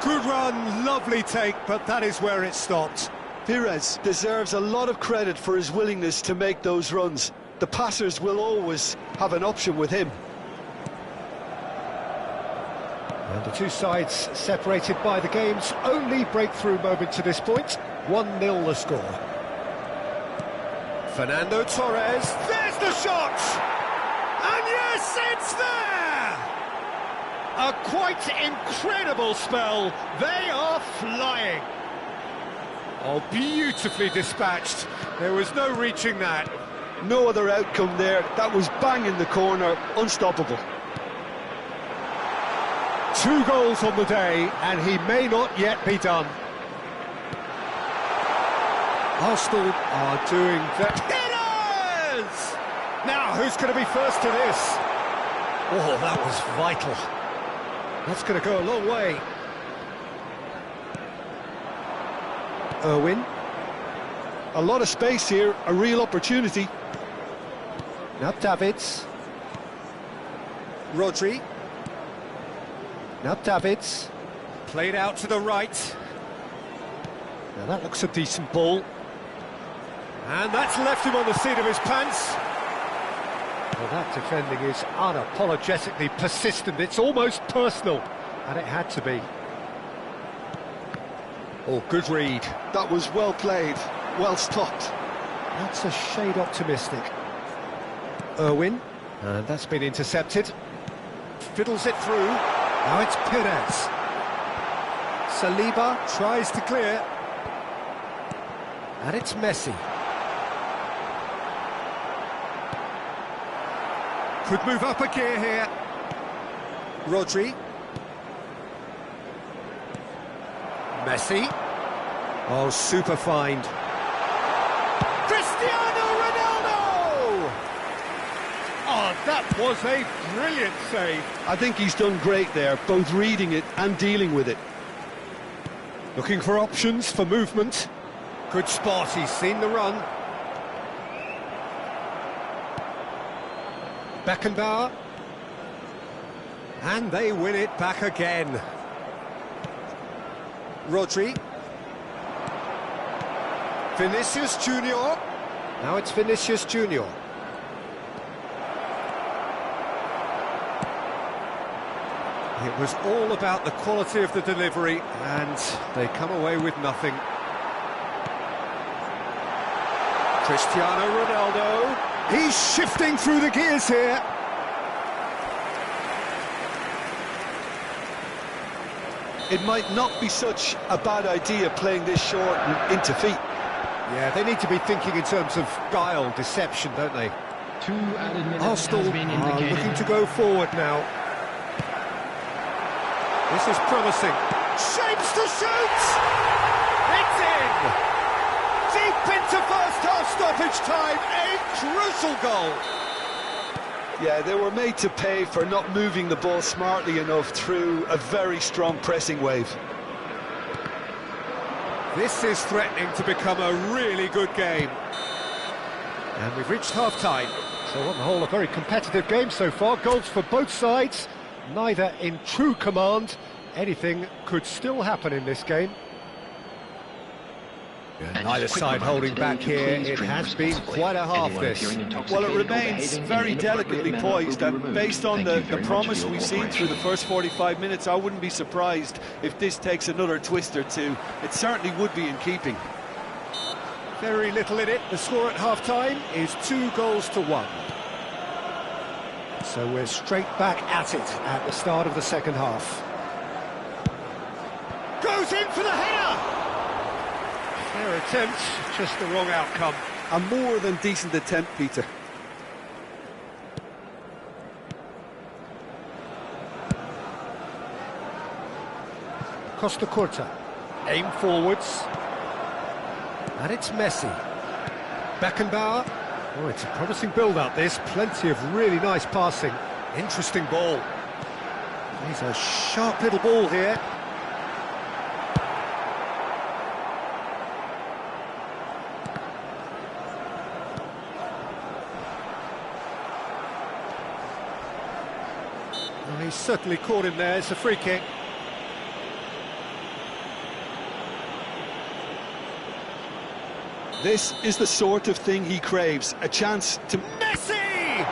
Good run, lovely take, but that is where it stopped. Pires deserves a lot of credit for his willingness to make those runs. The passers will always have an option with him. And the two sides separated by the game's only breakthrough moment to this point. 1-0 the score. Fernando Torres, there's the shot! And yes, it's there! A quite incredible spell. They are flying. Oh, beautifully dispatched. There was no reaching that. No other outcome there. That was bang in the corner, unstoppable. 2 goals on the day, and he may not yet be done. Arsenal are doing that. It is! Now, who's going to be first to this? Oh, that was vital. That's going to go a long way. Irwin. A lot of space here, a real opportunity. Now Davids. Rodri. Now Davids. Played out to the right. Now that looks a decent ball. And that's left him on the seat of his pants. Well, that defending is unapologetically persistent. It's almost personal. And it had to be. Oh, good read. That was well played, well stopped. That's a shade optimistic. Irwin. And that's been intercepted. Fiddles it through. Now it's Pires. Saliba tries to clear. And it's Messi. Could move up a gear here. Rodri. Messi. Oh, super find. Cristiano Ronaldo! Oh, that was a brilliant save. I think he's done great there, both reading it and dealing with it. Looking for options for movement. Good spot, he's seen the run. Beckenbauer. And they win it back again. Rodri. Vinicius Junior. Now it's Vinicius Junior. It was all about the quality of the delivery, and they come away with nothing. Cristiano Ronaldo. He's shifting through the gears here. It might not be such a bad idea playing this short and into feet. Yeah, they need to be thinking in terms of guile, deception, don't they? 2 added minutes Arsenal has been are indicated. looking to go forward now. This is promising. Shapes to shoot! It's in! Deep into first half stoppage time, a crucial goal. Yeah, they were made to pay for not moving the ball smartly enough through a very strong pressing wave. This is threatening to become a really good game. And we've reached half-time. So on the whole, a very competitive game so far. Goals for both sides, neither in true command. Anything could still happen in this game. Neither side holding back here. It has been quite a half, this. Well, it remains very delicately poised, and based on the promise we've seen through the first 45 minutes, I wouldn't be surprised if this takes another twist or two. It certainly would be in keeping. Very little in it. The score at half-time is 2-1. So we're straight back at it at the start of the second half. Goes in for the header! Fair attempt, just the wrong outcome. A more than decent attempt, Peter. Costa Curta. Aim forwards. And it's Messi. Beckenbauer. Oh, it's a promising build-up, this. Plenty of really nice passing. Interesting ball. He's a sharp little ball here. Well, he's certainly caught him there. It's a free kick. This is the sort of thing he craves, a chance to... Messi!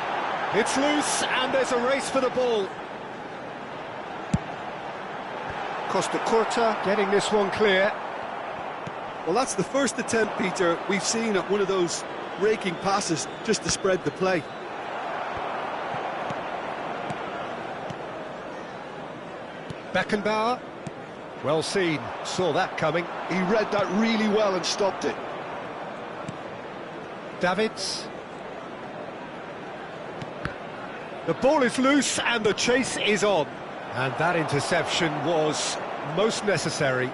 It's loose, and there's a race for the ball. Costa Curta getting this one clear. Well, that's the first attempt, Peter, we've seen at one of those raking passes just to spread the play. Beckenbauer. Well seen, saw that coming. He read that really well and stopped it. Davids. The ball is loose and the chase is on. And that interception was most necessary.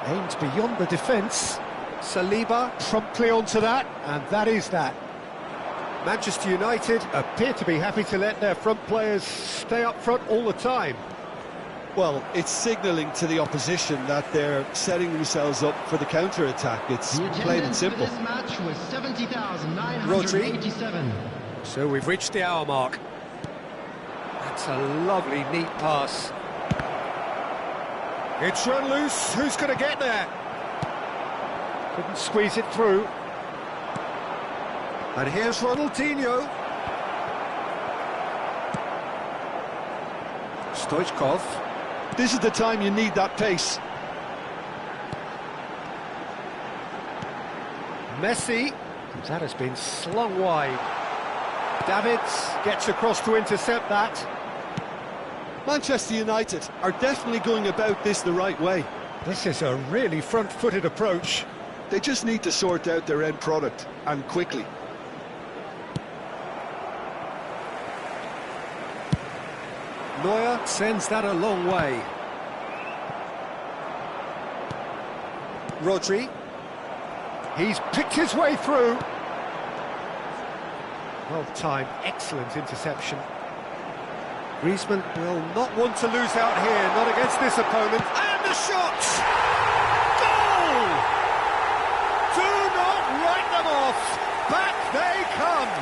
Aimed beyond the defence. Saliba promptly onto that, and that is that. Manchester United appear to be happy to let their front players stay up front all the time. Well, it's signalling to the opposition that they're setting themselves up for the counter-attack. It's plain and simple. This match was 70,987. So we've reached the hour mark. That's a lovely, neat pass. It's run loose. Who's going to get there? Couldn't squeeze it through. And here's Ronaldinho. Stoichkov. This is the time you need that pace. Messi. That has been slung wide. Davids gets across to intercept that. Manchester United are definitely going about this the right way. This is a really front-footed approach. They just need to sort out their end product, and quickly. Neuer sends that a long way. Rodri. He's picked his way through. Well timed, excellent interception. Griezmann will not want to lose out here, not against this opponent. And the shot! Goal! Do not write them off. Back they come.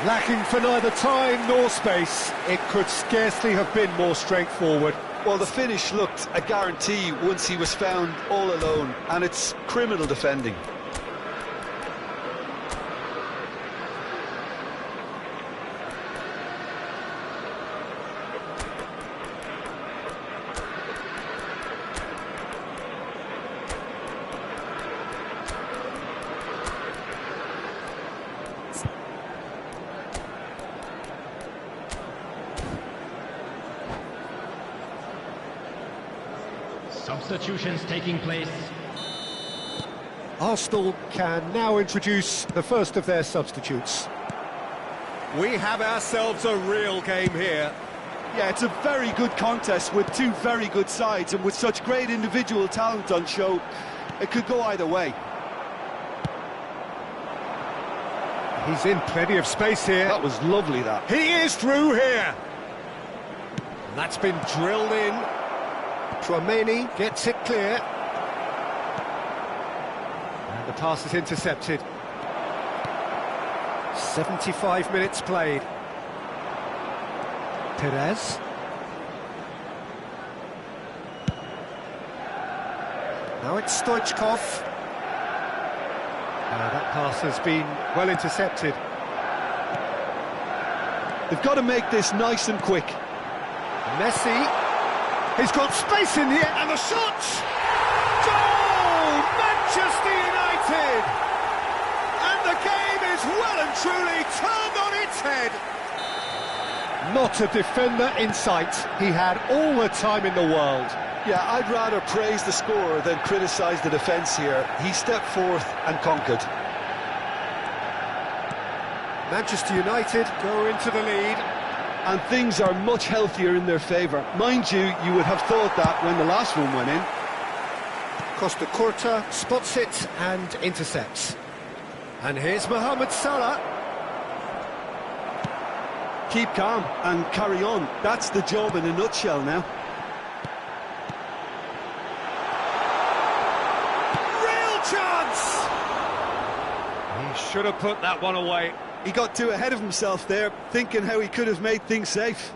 Lacking for neither time nor space. It could scarcely have been more straightforward. Well, the finish looked a guarantee once he was found all alone, and it's criminal defending. Substitutions taking place. Arsenal can now introduce the first of their substitutes. We have ourselves a real game here. Yeah, it's a very good contest with two very good sides, and with such great individual talent on show, it could go either way. He's in plenty of space here. That was lovely, that. He is through here. And that's been drilled in. Tchouaméni gets it clear. And the pass is intercepted. 75 minutes played. Perez. Now it's Stoichkov. That pass has been well intercepted. They've got to make this nice and quick. Messi. He's got space in here, and the shot! Goal! Manchester United! And the game is well and truly turned on its head. Not a defender in sight. He had all the time in the world. Yeah, I'd rather praise the scorer than criticise the defence here. He stepped forth and conquered. Manchester United go into the lead. And things are much healthier in their favour. Mind you, you would have thought that when the last one went in. Costa Curta spots it and intercepts. And here's Mohamed Salah. Keep calm and carry on. That's the job in a nutshell now. Real chance! He should have put that one away. He got too ahead of himself there, thinking how he could have made things safe.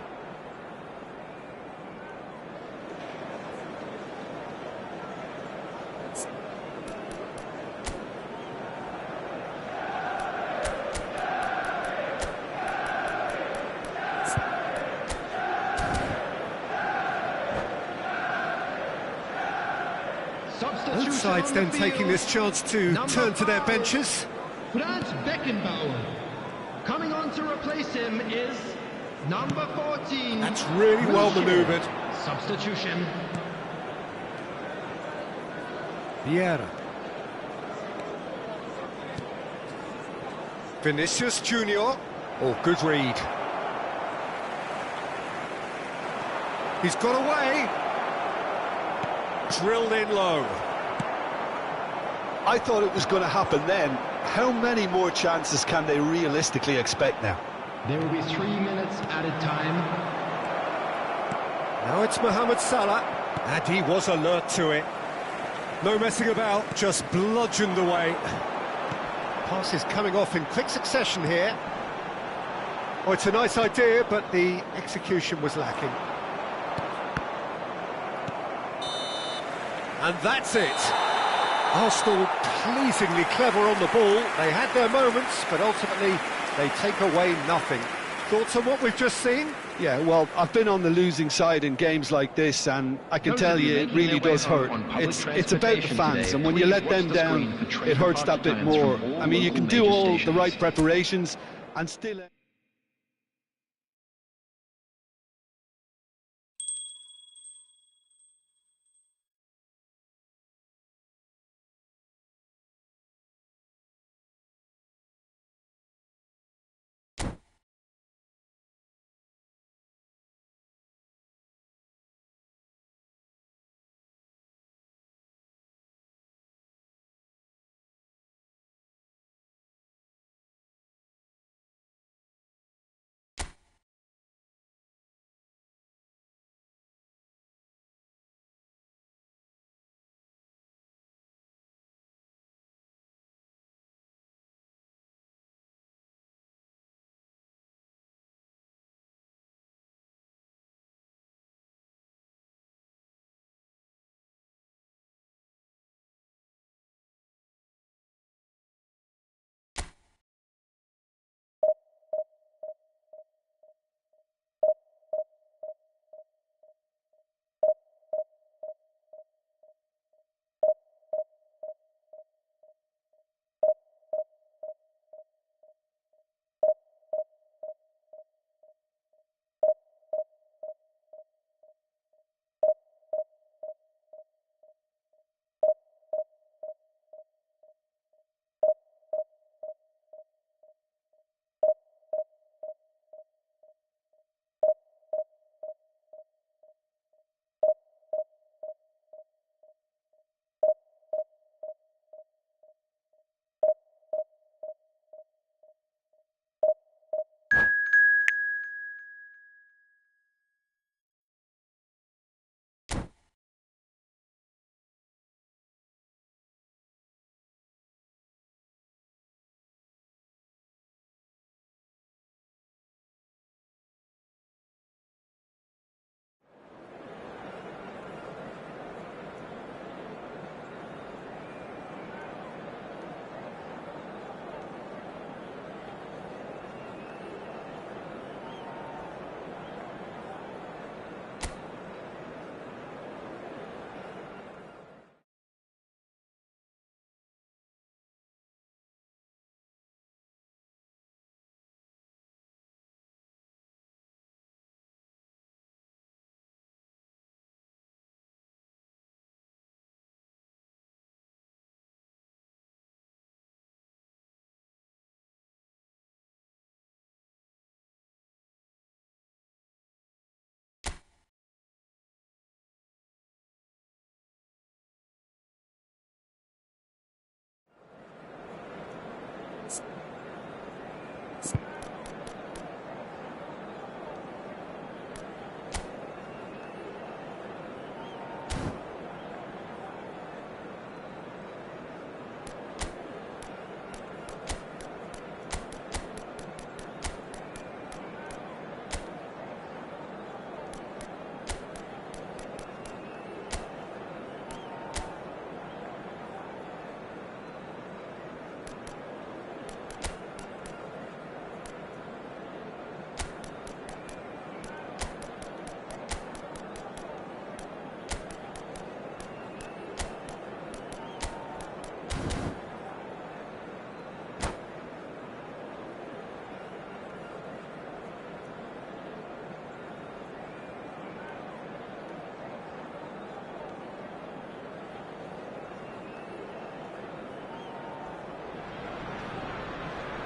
Both sides then taking this chance to turn to their benches. Franz Beckenbauer. Coming on to replace him is number 14. That's really well manoeuvred. Substitution. Vieira. Vinicius Junior. Oh, good read. He's got away. Drilled in low. I thought it was going to happen then. How many more chances can they realistically expect now? There will be 3 minutes added time. Now it's Mohamed Salah, and he was alert to it. No messing about, just bludgeoned away. Pass is coming off in quick succession here. Oh, it's a nice idea, but the execution was lacking. And that's it. Arsenal pleasingly clever on the ball. They had their moments, but ultimately they take away nothing. Thoughts on what we've just seen? Yeah, well, I've been on the losing side in games like this, and I can tell you it really does hurt. It's about the fans, and when you let them down, it hurts that bit more. I mean, you can do all the right preparations and still...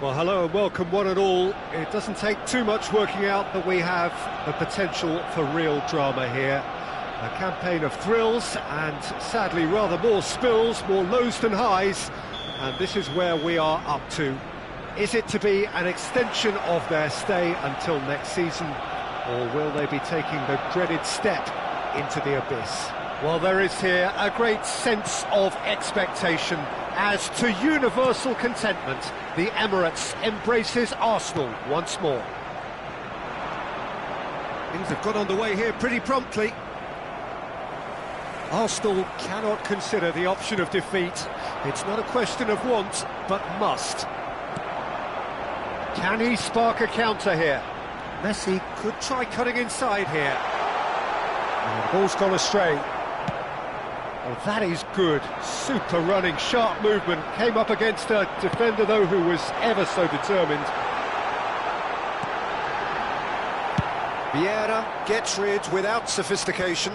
Well, hello and welcome one and all. It doesn't take too much working out that we have the potential for real drama here. A campaign of thrills and sadly rather more spills, more lows than highs, and this is where we are up to. Is it to be an extension of their stay until next season, or will they be taking the dreaded step into the abyss? Well, there is here a great sense of expectation as to universal contentment. The Emirates embraces Arsenal once more. Things have got underway here pretty promptly. Arsenal cannot consider the option of defeat. It's not a question of want, but must. Can he spark a counter here? Messi could try cutting inside here. And the ball's gone astray. Well, that is good. Super running, sharp movement. Came up against a defender, though, who was ever so determined. Vieira gets rid without sophistication.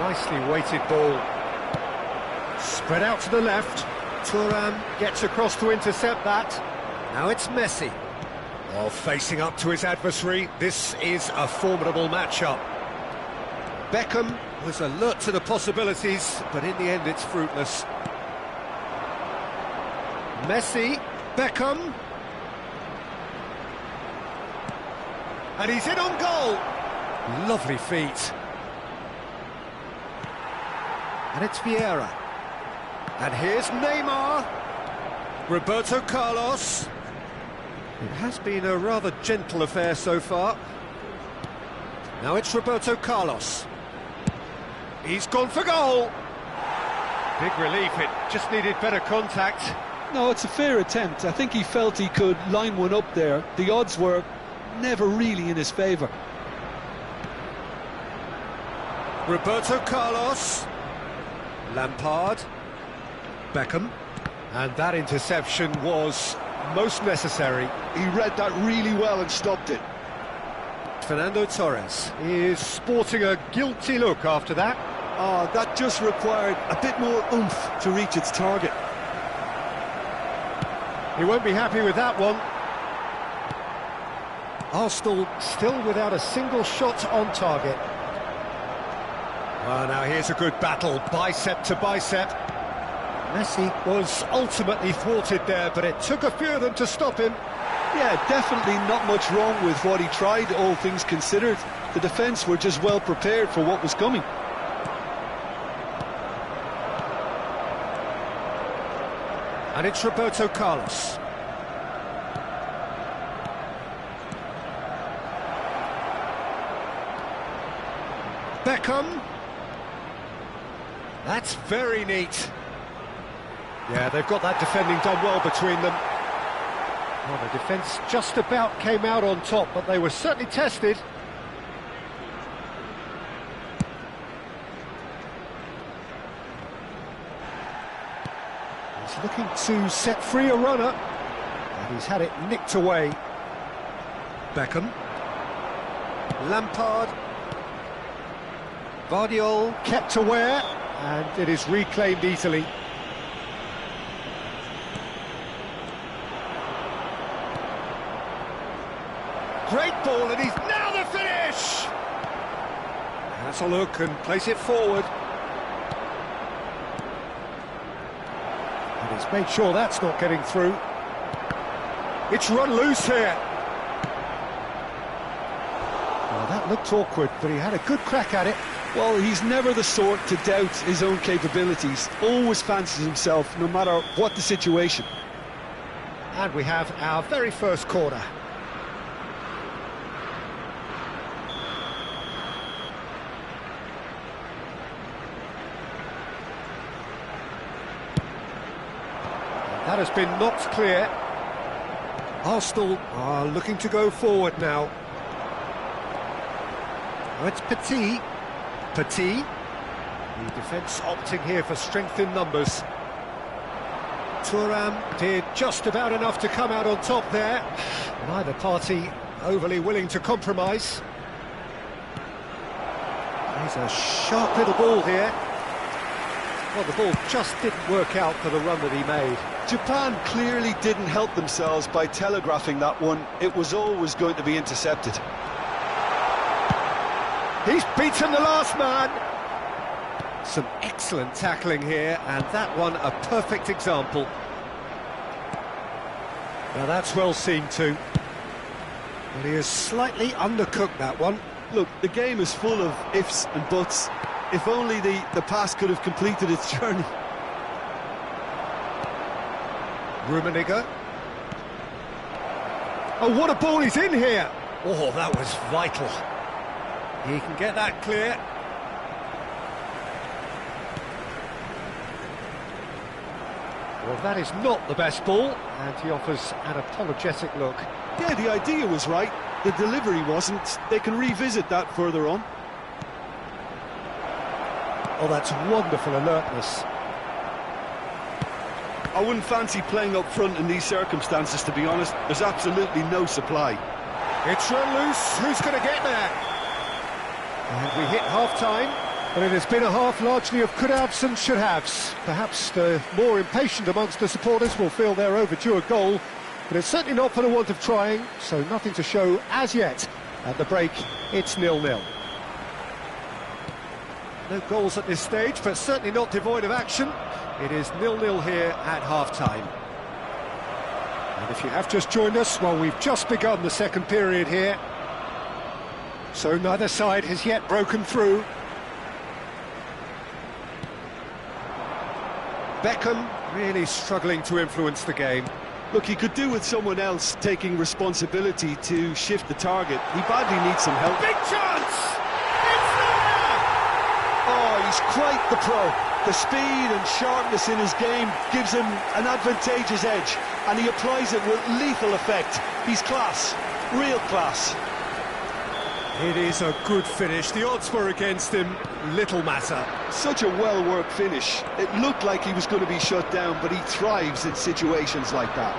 Nicely weighted ball. Spread out to the left. Thuram gets across to intercept that. Now it's Messi. While facing up to his adversary, this is a formidable matchup. Beckham was alert to the possibilities, but in the end it's fruitless. Messi, Beckham. And he's in on goal. Lovely feet. And it's Vieira. And here's Neymar. Roberto Carlos. It has been a rather gentle affair so far. Now it's Roberto Carlos. He's gone for goal. Big relief, it just needed better contact. No, it's a fair attempt. I think he felt he could line one up there. The odds were never really in his favour. Roberto Carlos. Lampard. Beckham. And that interception was most necessary. He read that really well and stopped it. Fernando Torres is sporting a guilty look after that. That just required a bit more oomph to reach its target. He won't be happy with that one. Arsenal still without a single shot on target. Well, now here's a good battle, bicep to bicep. Messi was ultimately thwarted there, but it took a few of them to stop him. Yeah, definitely not much wrong with what he tried, all things considered. The defence were just well prepared for what was coming. And it's Roberto Carlos. Beckham. That's very neat. Yeah, they've got that defending done well between them. Well, the defence just about came out on top, but they were certainly tested. He's looking to set free a runner, and he's had it nicked away. Beckham. Lampard. Vardiol kept aware, and it is reclaimed easily. Great ball, and he's now the finish! Has a look and plays it forward. And he's made sure that's not getting through. It's run loose here. Well, that looked awkward, but he had a good crack at it. Well, he's never the sort to doubt his own capabilities. Always fancies himself, no matter what the situation. And we have our very first corner. That has been knocked clear. Arsenal are looking to go forward now. Oh, it's Petit. Petit. The defence opting here for strength in numbers. Thuram did just about enough to come out on top there. Neither party overly willing to compromise. There's a sharp little ball here. Well, the ball just didn't work out for the run that he made. Japan clearly didn't help themselves by telegraphing that one. It was always going to be intercepted. He's beaten the last man. Some excellent tackling here, and that one a perfect example. Now that's well seen too. But he has slightly undercooked that one. Look, the game is full of ifs and buts. If only the pass could have completed its journey. Rummenigge. Oh, what a ball he's in here! Oh, that was vital. He can get that clear. Well, that is not the best ball, and he offers an apologetic look. Yeah, the idea was right. The delivery wasn't. They can revisit that further on. Oh, that's wonderful alertness. I wouldn't fancy playing up front in these circumstances, to be honest. There's absolutely no supply. It's run loose. Who's going to get there? And we hit half-time, but it has been a half largely of could-haves and should-haves. Perhaps the more impatient amongst the supporters will feel they're overdue a goal, but it's certainly not for the want of trying, so nothing to show as yet. At the break, it's 0-0. No goals at this stage, but certainly not devoid of action. It is 0-0 here at half-time. And if you have just joined us, well, we've just begun the second period here. So neither side has yet broken through. Beckham really struggling to influence the game. Look, he could do with someone else taking responsibility to shift the target. He badly needs some help. Big chance! It's there! Oh, he's quite the pro. The speed and sharpness in his game gives him an advantageous edge, and he applies it with lethal effect. He's class, real class. It is a good finish. The odds were against him, little matter. Such a well-worked finish. It looked like he was going to be shut down, but he thrives in situations like that.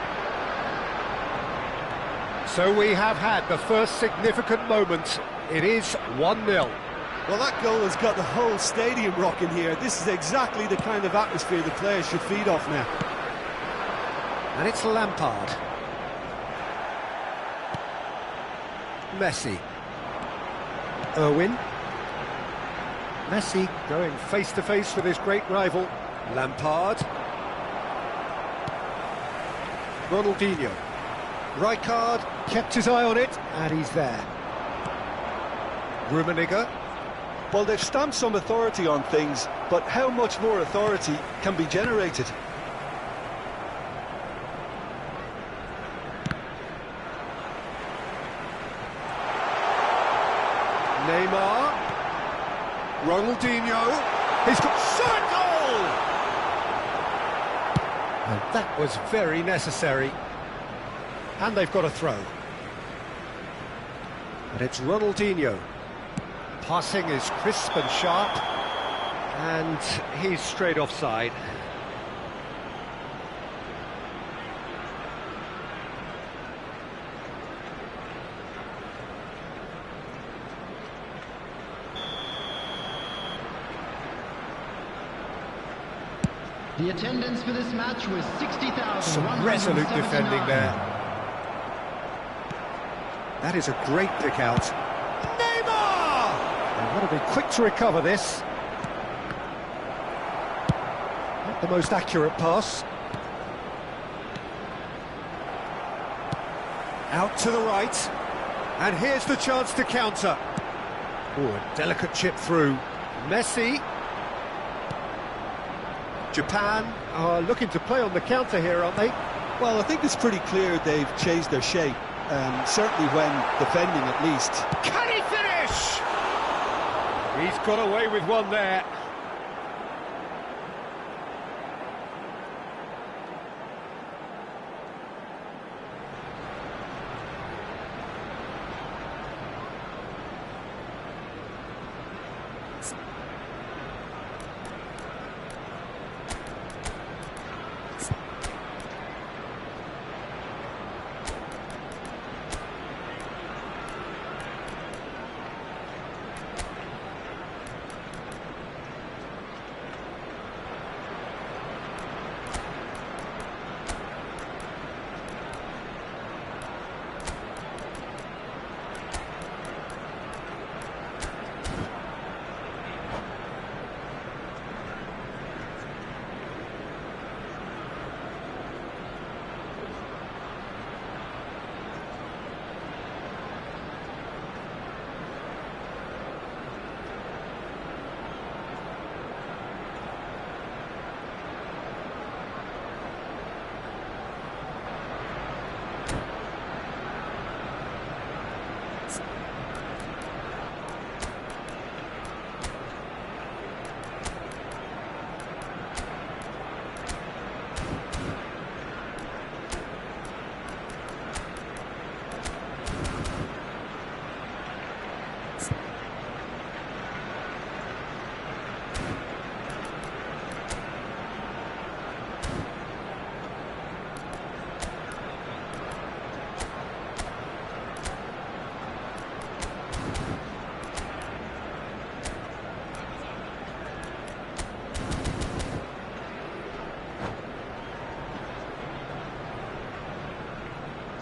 So we have had the first significant moment. It is 1-0. Well, that goal has got the whole stadium rocking here. This is exactly the kind of atmosphere the players should feed off now. And it's Lampard. Messi. Irwin. Messi going face-to-face with his great rival, Lampard. Ronaldinho. Rijkaard kept his eye on it, and he's there. Rummenigge. Well, they've stamped some authority on things, but how much more authority can be generated? Neymar. Ronaldinho. He's got shot goal! And that was very necessary. And they've got a throw. And it's Ronaldinho. Passing is crisp and sharp. And he's straight offside. The attendance for this match was 60,000. Some resolute defending there. That is a great pick out. Neymar! They've got to be quick to recover this. Not the most accurate pass. Out to the right. And here's the chance to counter. Oh, a delicate chip through. Messi. Japan are looking to play on the counter here, aren't they? Well, I think it's pretty clear they've changed their shape, certainly when defending at least. Can he finish? He's got away with one there.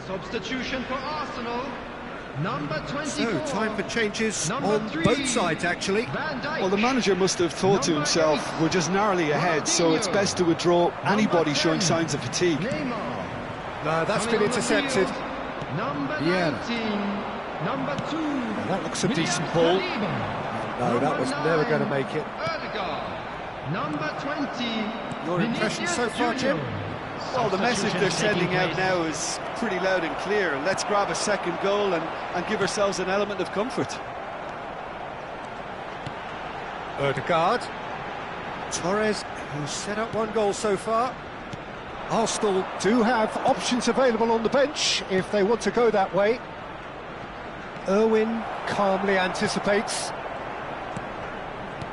Substitution for Arsenal. Number 24. So, time for changes Number on 3, both sides, actually. Van Dijk. Well, the manager must have thought to Number himself, 8, we're just narrowly ahead, so it's best to withdraw anybody Number showing 10, signs of fatigue. Neymar. No, that's Coming been on the intercepted. field, Number Yeah. 19. Number 2. That looks a William decent ball. Saliba. No, that Number was never 9, going to make it. Odegaard. Number 20. Your impression so far, Jim? Well, the message they're sending out now is pretty loud and clear. Let's grab a second goal and give ourselves an element of comfort. Odegaard. Torres, who's set up one goal so far. Arsenal do have options available on the bench if they want to go that way. Irwin calmly anticipates.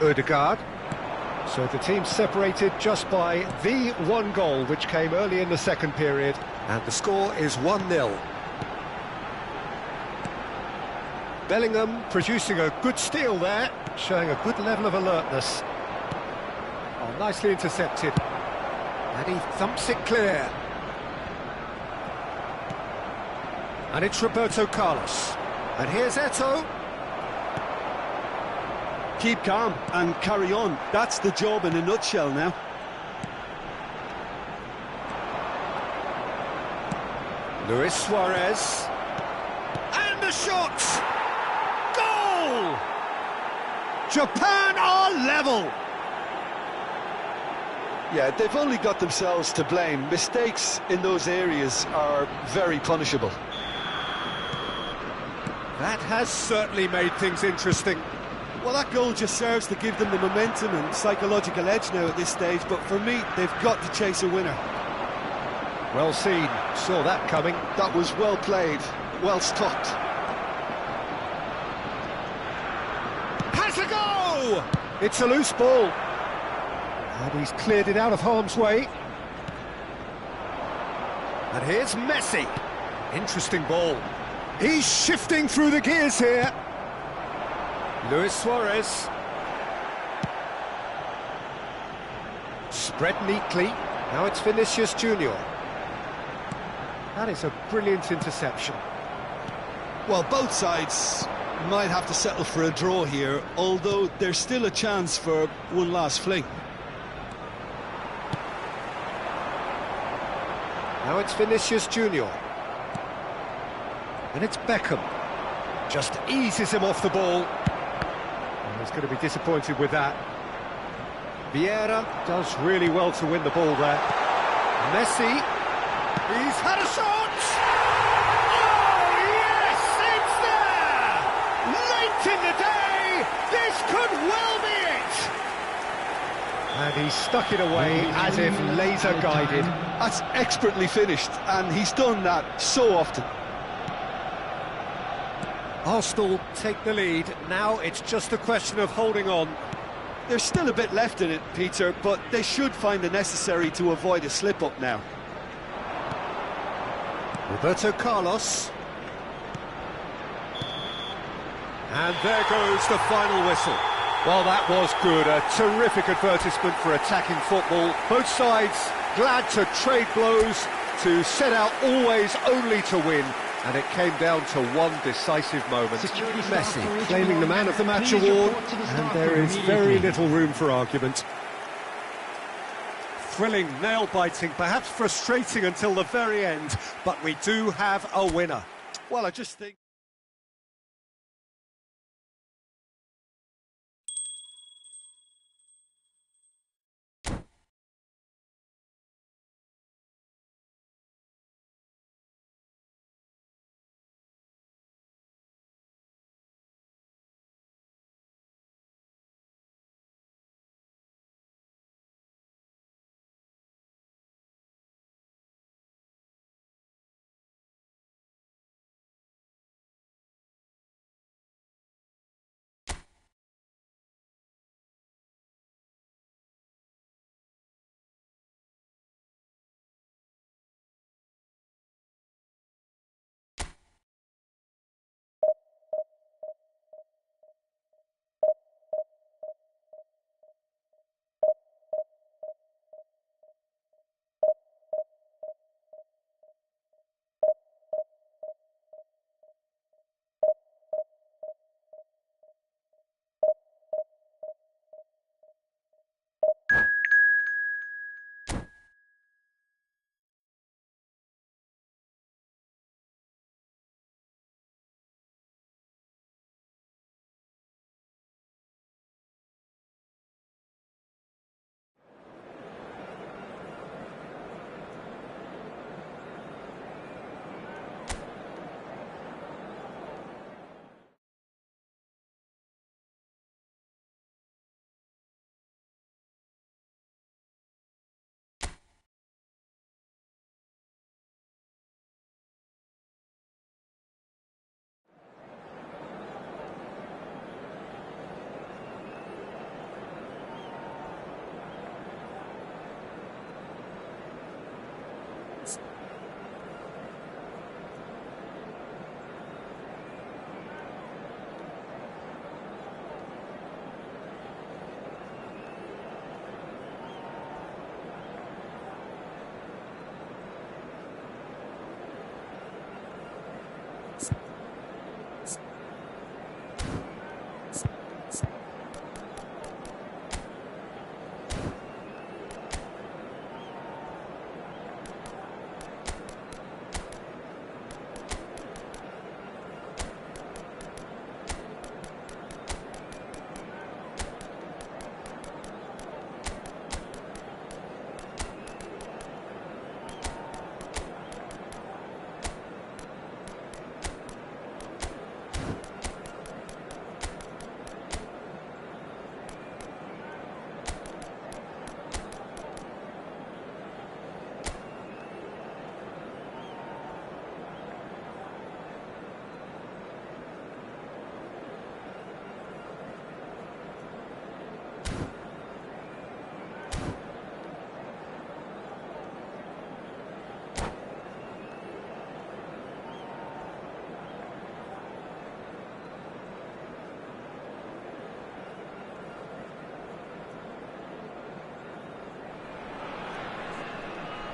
Odegaard. So the team's separated just by the one goal, which came early in the second period. And the score is 1-0. Bellingham producing a good steal there, showing a good level of alertness. Oh, nicely intercepted. And he thumps it clear. And it's Roberto Carlos. And here's Eto'o. Keep calm and carry on. That's the job in a nutshell now. Luis Suarez. And the shot! Goal! Japan are level! Yeah, they've only got themselves to blame. Mistakes in those areas are very punishable. That has certainly made things interesting. Well, that goal just serves to give them the momentum and psychological edge now at this stage, but for me, they've got to chase a winner. Well seen, saw that coming. That was well played, well stopped. Has a go! It's a loose ball. And he's cleared it out of harm's way. And here's Messi. Interesting ball. He's shifting through the gears here. Luis Suarez. Spread neatly. Now it's Vinicius Junior. That is a brilliant interception. Well, both sides might have to settle for a draw here, although there's still a chance for one last fling. Now it's Vinicius Junior. And it's Beckham. Just eases him off the ball. And he's going to be disappointed with that. Vieira does really well to win the ball there. Messi. He's had a shot! Oh, yes! It's there! Late in the day! This could well be it! And he stuck it away as if laser-guided. That's expertly finished, and he's done that so often. Arsenal take the lead. Now it's just a question of holding on. There's still a bit left in it, Peter, but they should find the necessary to avoid a slip-up now. Roberto Carlos. And there goes the final whistle. Well, that was good. A terrific advertisement for attacking football. Both sides glad to trade blows, to set out always only to win. And it came down to one decisive moment. Messi claiming the Man of the Match award, and there is very little room for argument. Thrilling, nail-biting, perhaps frustrating until the very end, but we do have a winner. Well, I just think...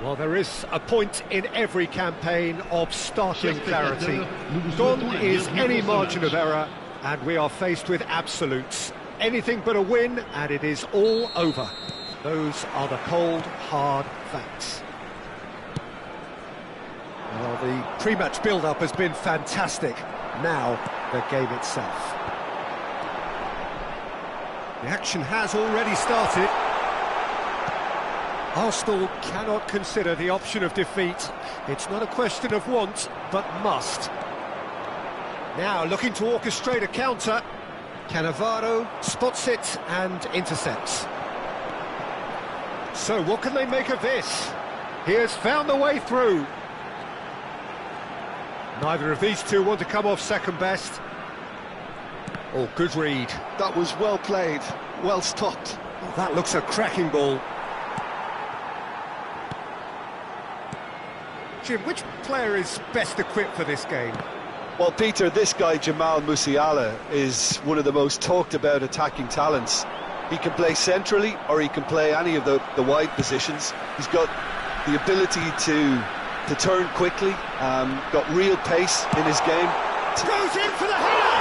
Well, there is a point in every campaign of startling clarity. Gone is any margin of error, and we are faced with absolutes. Anything but a win, and it is all over. Those are the cold, hard facts. Well, the pre-match build-up has been fantastic. Now, the game itself. The action has already started. Arsenal cannot consider the option of defeat. It's not a question of want, but must. Now looking to orchestrate a counter. Cannavaro spots it and intercepts. So what can they make of this? He has found the way through. Neither of these two want to come off second best. Oh, good read. That was well played, well stopped. Oh, that looks a cracking ball. Jim, which player is best equipped for this game? Well, Peter, this guy, Jamal Musiala, is one of the most talked about attacking talents. He can play centrally or he can play any of the wide positions. He's got the ability to turn quickly, got real pace in his game. Goes in for the header!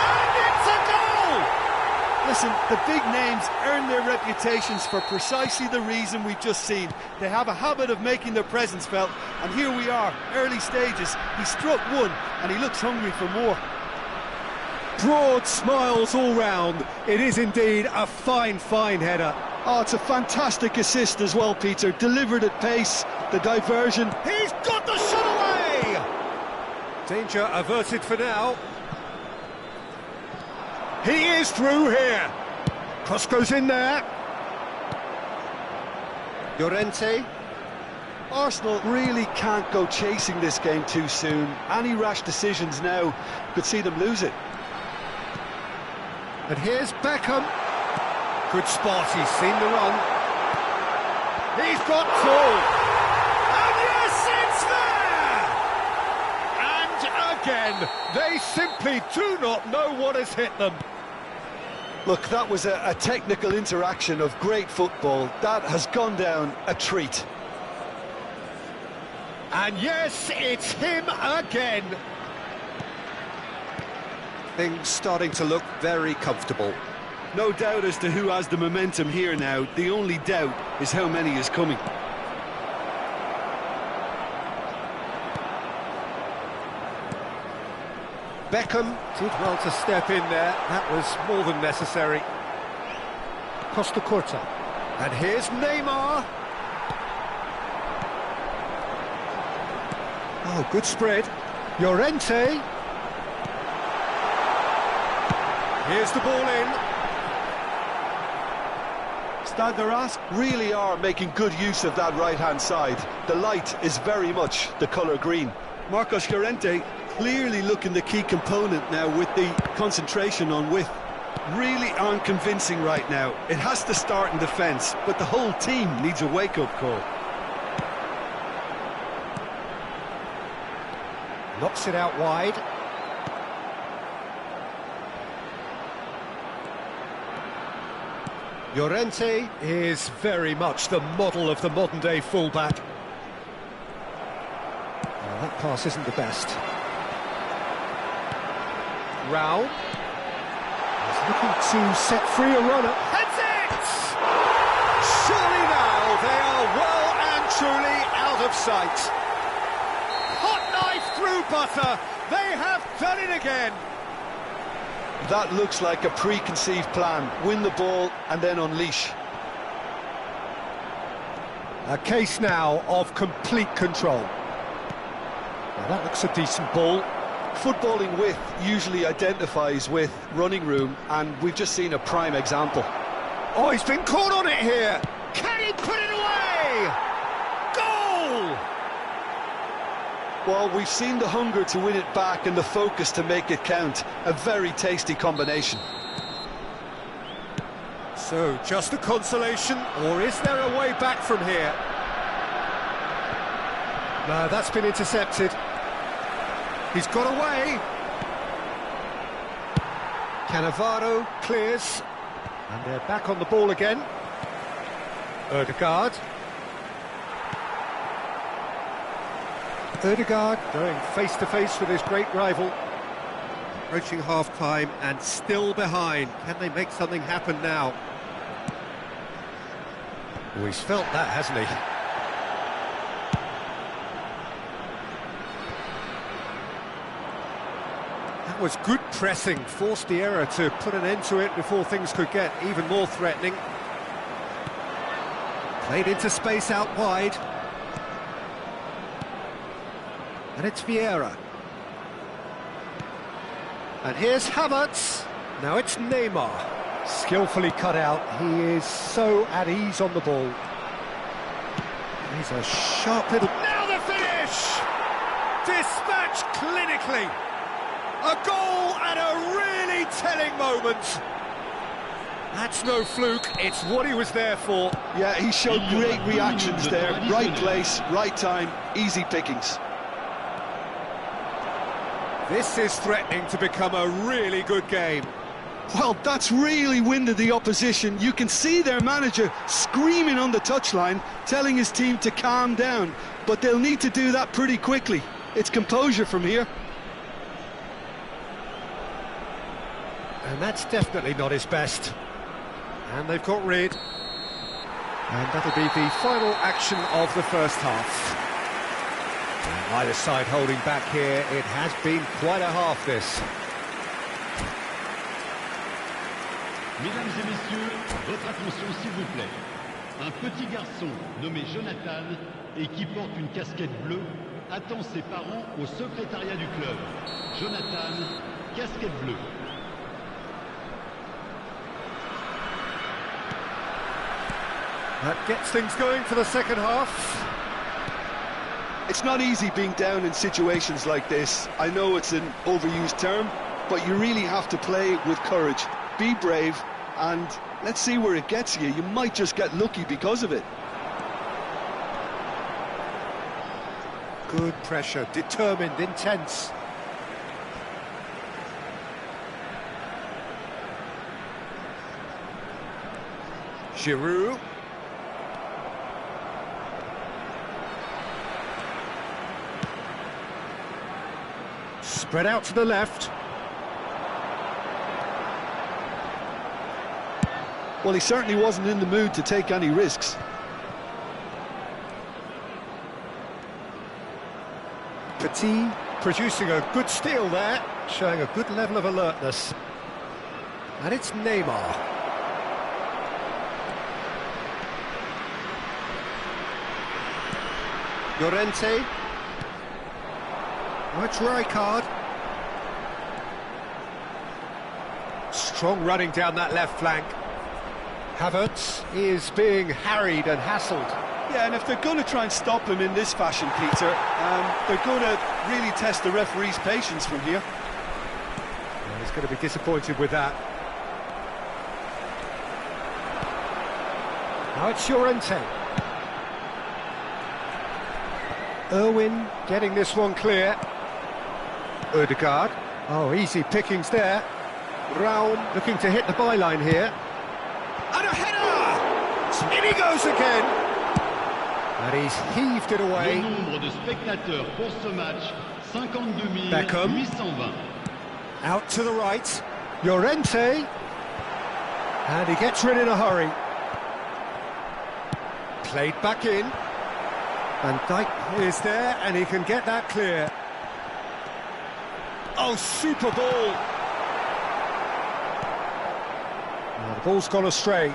And it's a goal! Listen, the big names earn their reputations for precisely the reason we've just seen. They have a habit of making their presence felt, and here we are, early stages. He struck one, and he looks hungry for more. Broad smiles all round. It is indeed a fine, fine header. Oh, it's a fantastic assist as well, Peter. Delivered at pace, the diversion. He's got the shot away! Danger averted for now. He is through here. Cross goes in there. Llorente. Arsenal really can't go chasing this game too soon. Any rash decisions now could see them lose it. And here's Beckham. Good spot, he's seen the run. He's got full. And yes, it's there! And again, they simply do not know what has hit them. Look, that was a technical interaction of great football. That has gone down a treat. And yes, it's him again. Things starting to look very comfortable. No doubt as to who has the momentum here now. The only doubt is how many is coming. Beckham did well to step in there. That was more than necessary. Costa Curta. And here's Neymar. Oh, good spread. Llorente. Here's the ball in. Stade de Reims really are making good use of that right-hand side. The light is very much the colour green. Marcos Llorente clearly looking the key component now with the concentration on width. Really aren't convincing right now. It has to start in defence, but the whole team needs a wake-up call. Knocks it out wide. Llorente is very much the model of the modern-day fullback. Oh, that pass isn't the best. Rao is looking to set free a runner. Heads it! Surely now they are well and truly out of sight. Hot knife through butter. They have done it again. That looks like a preconceived plan. Win the ball and then unleash. A case now of complete control. Now that looks a decent ball. Footballing width usually identifies with running room, and we've just seen a prime example. Oh, he's been caught on it here. Can he put it away? Goal! Well, we've seen the hunger to win it back and the focus to make it count. A very tasty combination. So, just a consolation, or is there a way back from here? No, that's been intercepted. He's got away. Cannavaro clears. And they're back on the ball again. Ødegaard. Ødegaard going face-to-face with his great rival. Approaching half-time and still behind. Can they make something happen now? Oh, he's felt that, hasn't he? That was good pressing, forced the error to put an end to it before things could get even more threatening. Played into space out wide. And it's Vieira. And here's Havertz. Now it's Neymar. Skillfully cut out. He is so at ease on the ball. He's a sharp little... Now the finish! Dispatched clinically. A goal at a really telling moment. That's no fluke, it's what he was there for. Yeah, he showed great reactions there. Right place, right time, easy pickings. This is threatening to become a really good game. Well, that's really winded the opposition. You can see their manager screaming on the touchline, telling his team to calm down. But they'll need to do that pretty quickly. It's composure from here. And that's definitely not his best. And they've got rid. And that'll be the final action of the first half. And either side holding back here. It has been quite a half, this. Mesdames et messieurs, votre attention s'il vous plaît. Un petit garçon nommé Jonathan et qui porte une casquette bleue attend ses parents au secrétariat du club. Jonathan, casquette bleue. That gets things going for the second half. It's not easy being down in situations like this. I know it's an overused term, but you really have to play with courage. Be brave, and let's see where it gets you. You might just get lucky because of it. Good pressure, determined, intense. Giroud. Spread out to the left. Well, he certainly wasn't in the mood to take any risks. Petit producing a good steal there, showing a good level of alertness. And it's Neymar. Llorente. Oh, it's Rijkaard. Strong running down that left flank. Havertz is being harried and hassled. Yeah, and if they're going to try and stop him in this fashion, Peter, they're going to really test the referee's patience from here. Well, he's going to be disappointed with that. Now it's Llorente. Irwin getting this one clear. Ødegaard. Oh, easy pickings there. Raum looking to hit the byline here. And a header! In he goes again! And he's heaved it away. Le nombre de spectateurs pour ce match, 52 Beckham. 820. Out to the right. Llorente. And he gets rid in a hurry. Played back in. Van Dijk is there, and he can get that clear. Oh, super ball! The ball's gone astray.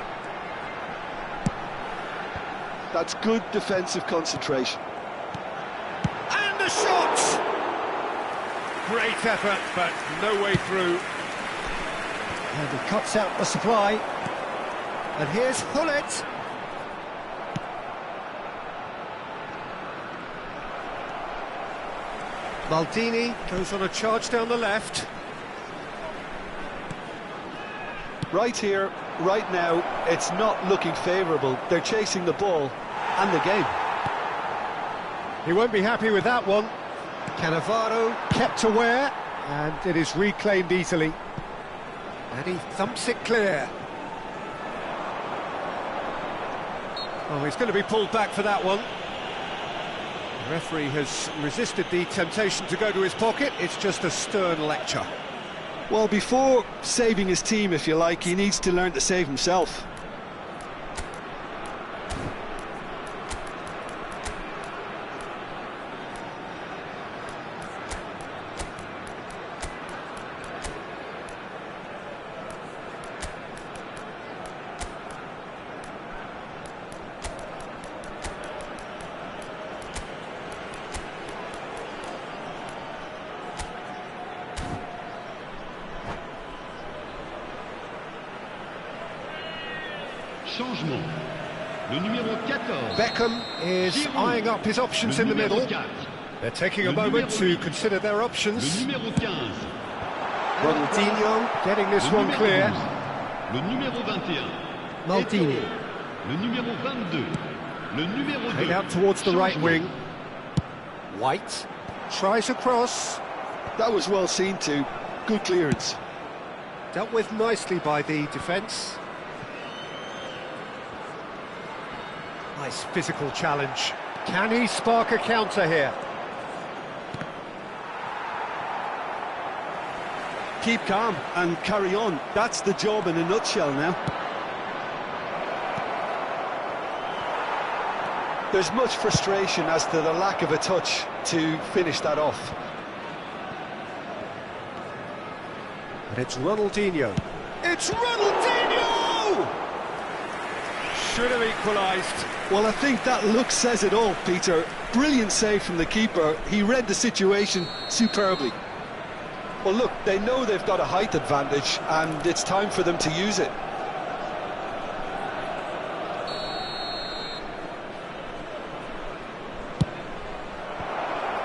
That's good defensive concentration. And the shot! Great effort, but no way through. And he cuts out the supply. And here's Hullet. Maldini goes on a charge down the left. Right here, right now, it's not looking favourable. They're chasing the ball and the game. He won't be happy with that one. Cannavaro kept aware, and it is reclaimed easily. And he thumps it clear. Oh, he's going to be pulled back for that one. The referee has resisted the temptation to go to his pocket. It's just a stern lecture. Well, before saving his team, if you like, he needs to learn to save himself. Changement. Le numéro 14. Beckham is eyeing up his options in the middle. They're taking a moment to consider their options. Le numéro 15. Ronaldinho getting this one clear. Le numéro 21. Maldini. Le numéro 22. Le numéro 2. Played out towards the right wing. White tries across. That was well seen too. Good clearance. Dealt with nicely by the defence. Nice physical challenge. Can he spark a counter here? Keep calm and carry on. That's the job in a nutshell now. There's much frustration as to the lack of a touch to finish that off. And it's Ronaldinho. It's Ronaldinho! Should have equalised. Well, I think that look says it all, Peter. Brilliant save from the keeper. He read the situation superbly. Well, look, they know they've got a height advantage, and it's time for them to use it.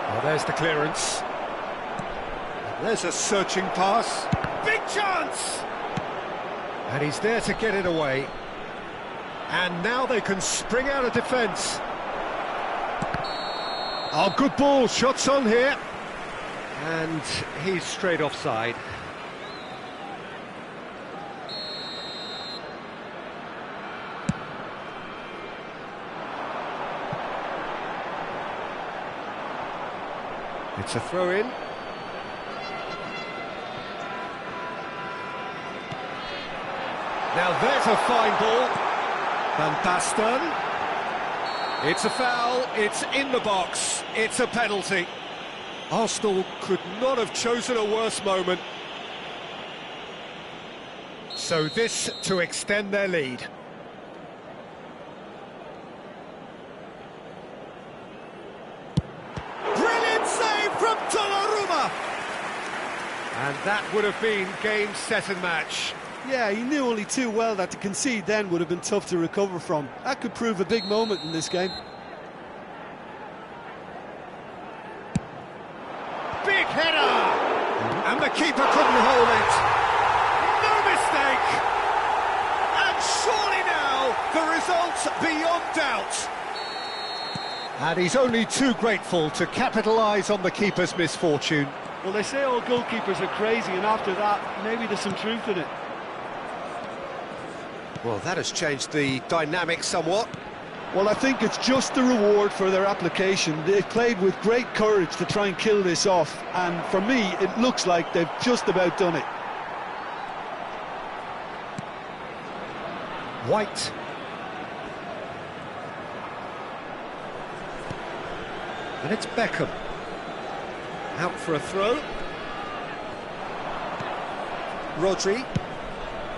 Well, there's the clearance. There's a searching pass. Big chance! And he's there to get it away. And now they can spring out of defence. Oh, good ball, shots on here. And he's straight offside. It's a throw-in. Now there's a fine ball. Van Basten. It's a foul, it's in the box, it's a penalty. Arsenal could not have chosen a worse moment. So this to extend their lead. Brilliant save from Donnarumma! And that would have been game, set and match. Yeah, he knew only too well that to concede then would have been tough to recover from. That could prove a big moment in this game. Big header! And the keeper couldn't hold it. No mistake! And surely now, the result's beyond doubt. And he's only too grateful to capitalise on the keeper's misfortune. Well, they say all goalkeepers are crazy, and after that, maybe there's some truth in it. Well, that has changed the dynamic somewhat. Well, I think it's just the reward for their application. They've played with great courage to try and kill this off, and for me, it looks like they've just about done it. White. And it's Beckham. Out for a throw. Rodri.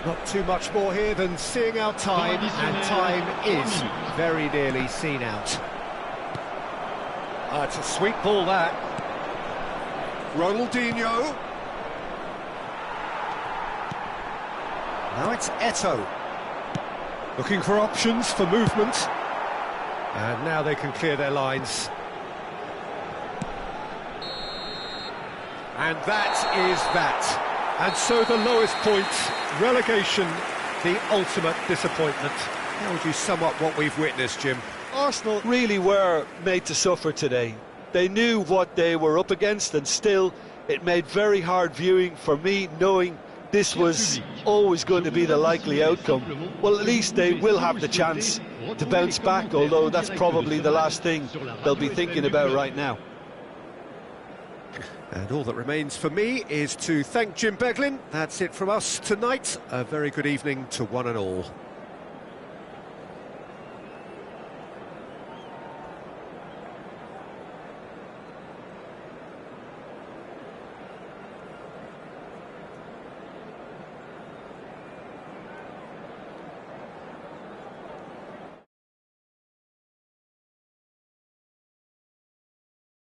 Not too much more here than seeing out time, and time is very nearly seen out. It's a sweet ball, that. Ronaldinho. Now it's Eto'o. Looking for options for movement. And now they can clear their lines. And that is that. And so the lowest point, relegation, the ultimate disappointment. How would you sum up what we've witnessed, Jim? Arsenal really were made to suffer today. They knew what they were up against, and still it made very hard viewing for me, knowing this was always going to be the likely outcome. Well, at least they will have the chance to bounce back, although that's probably the last thing they'll be thinking about right now. And all that remains for me is to thank Jim Beglin. That's it from us tonight. A very good evening to one and all.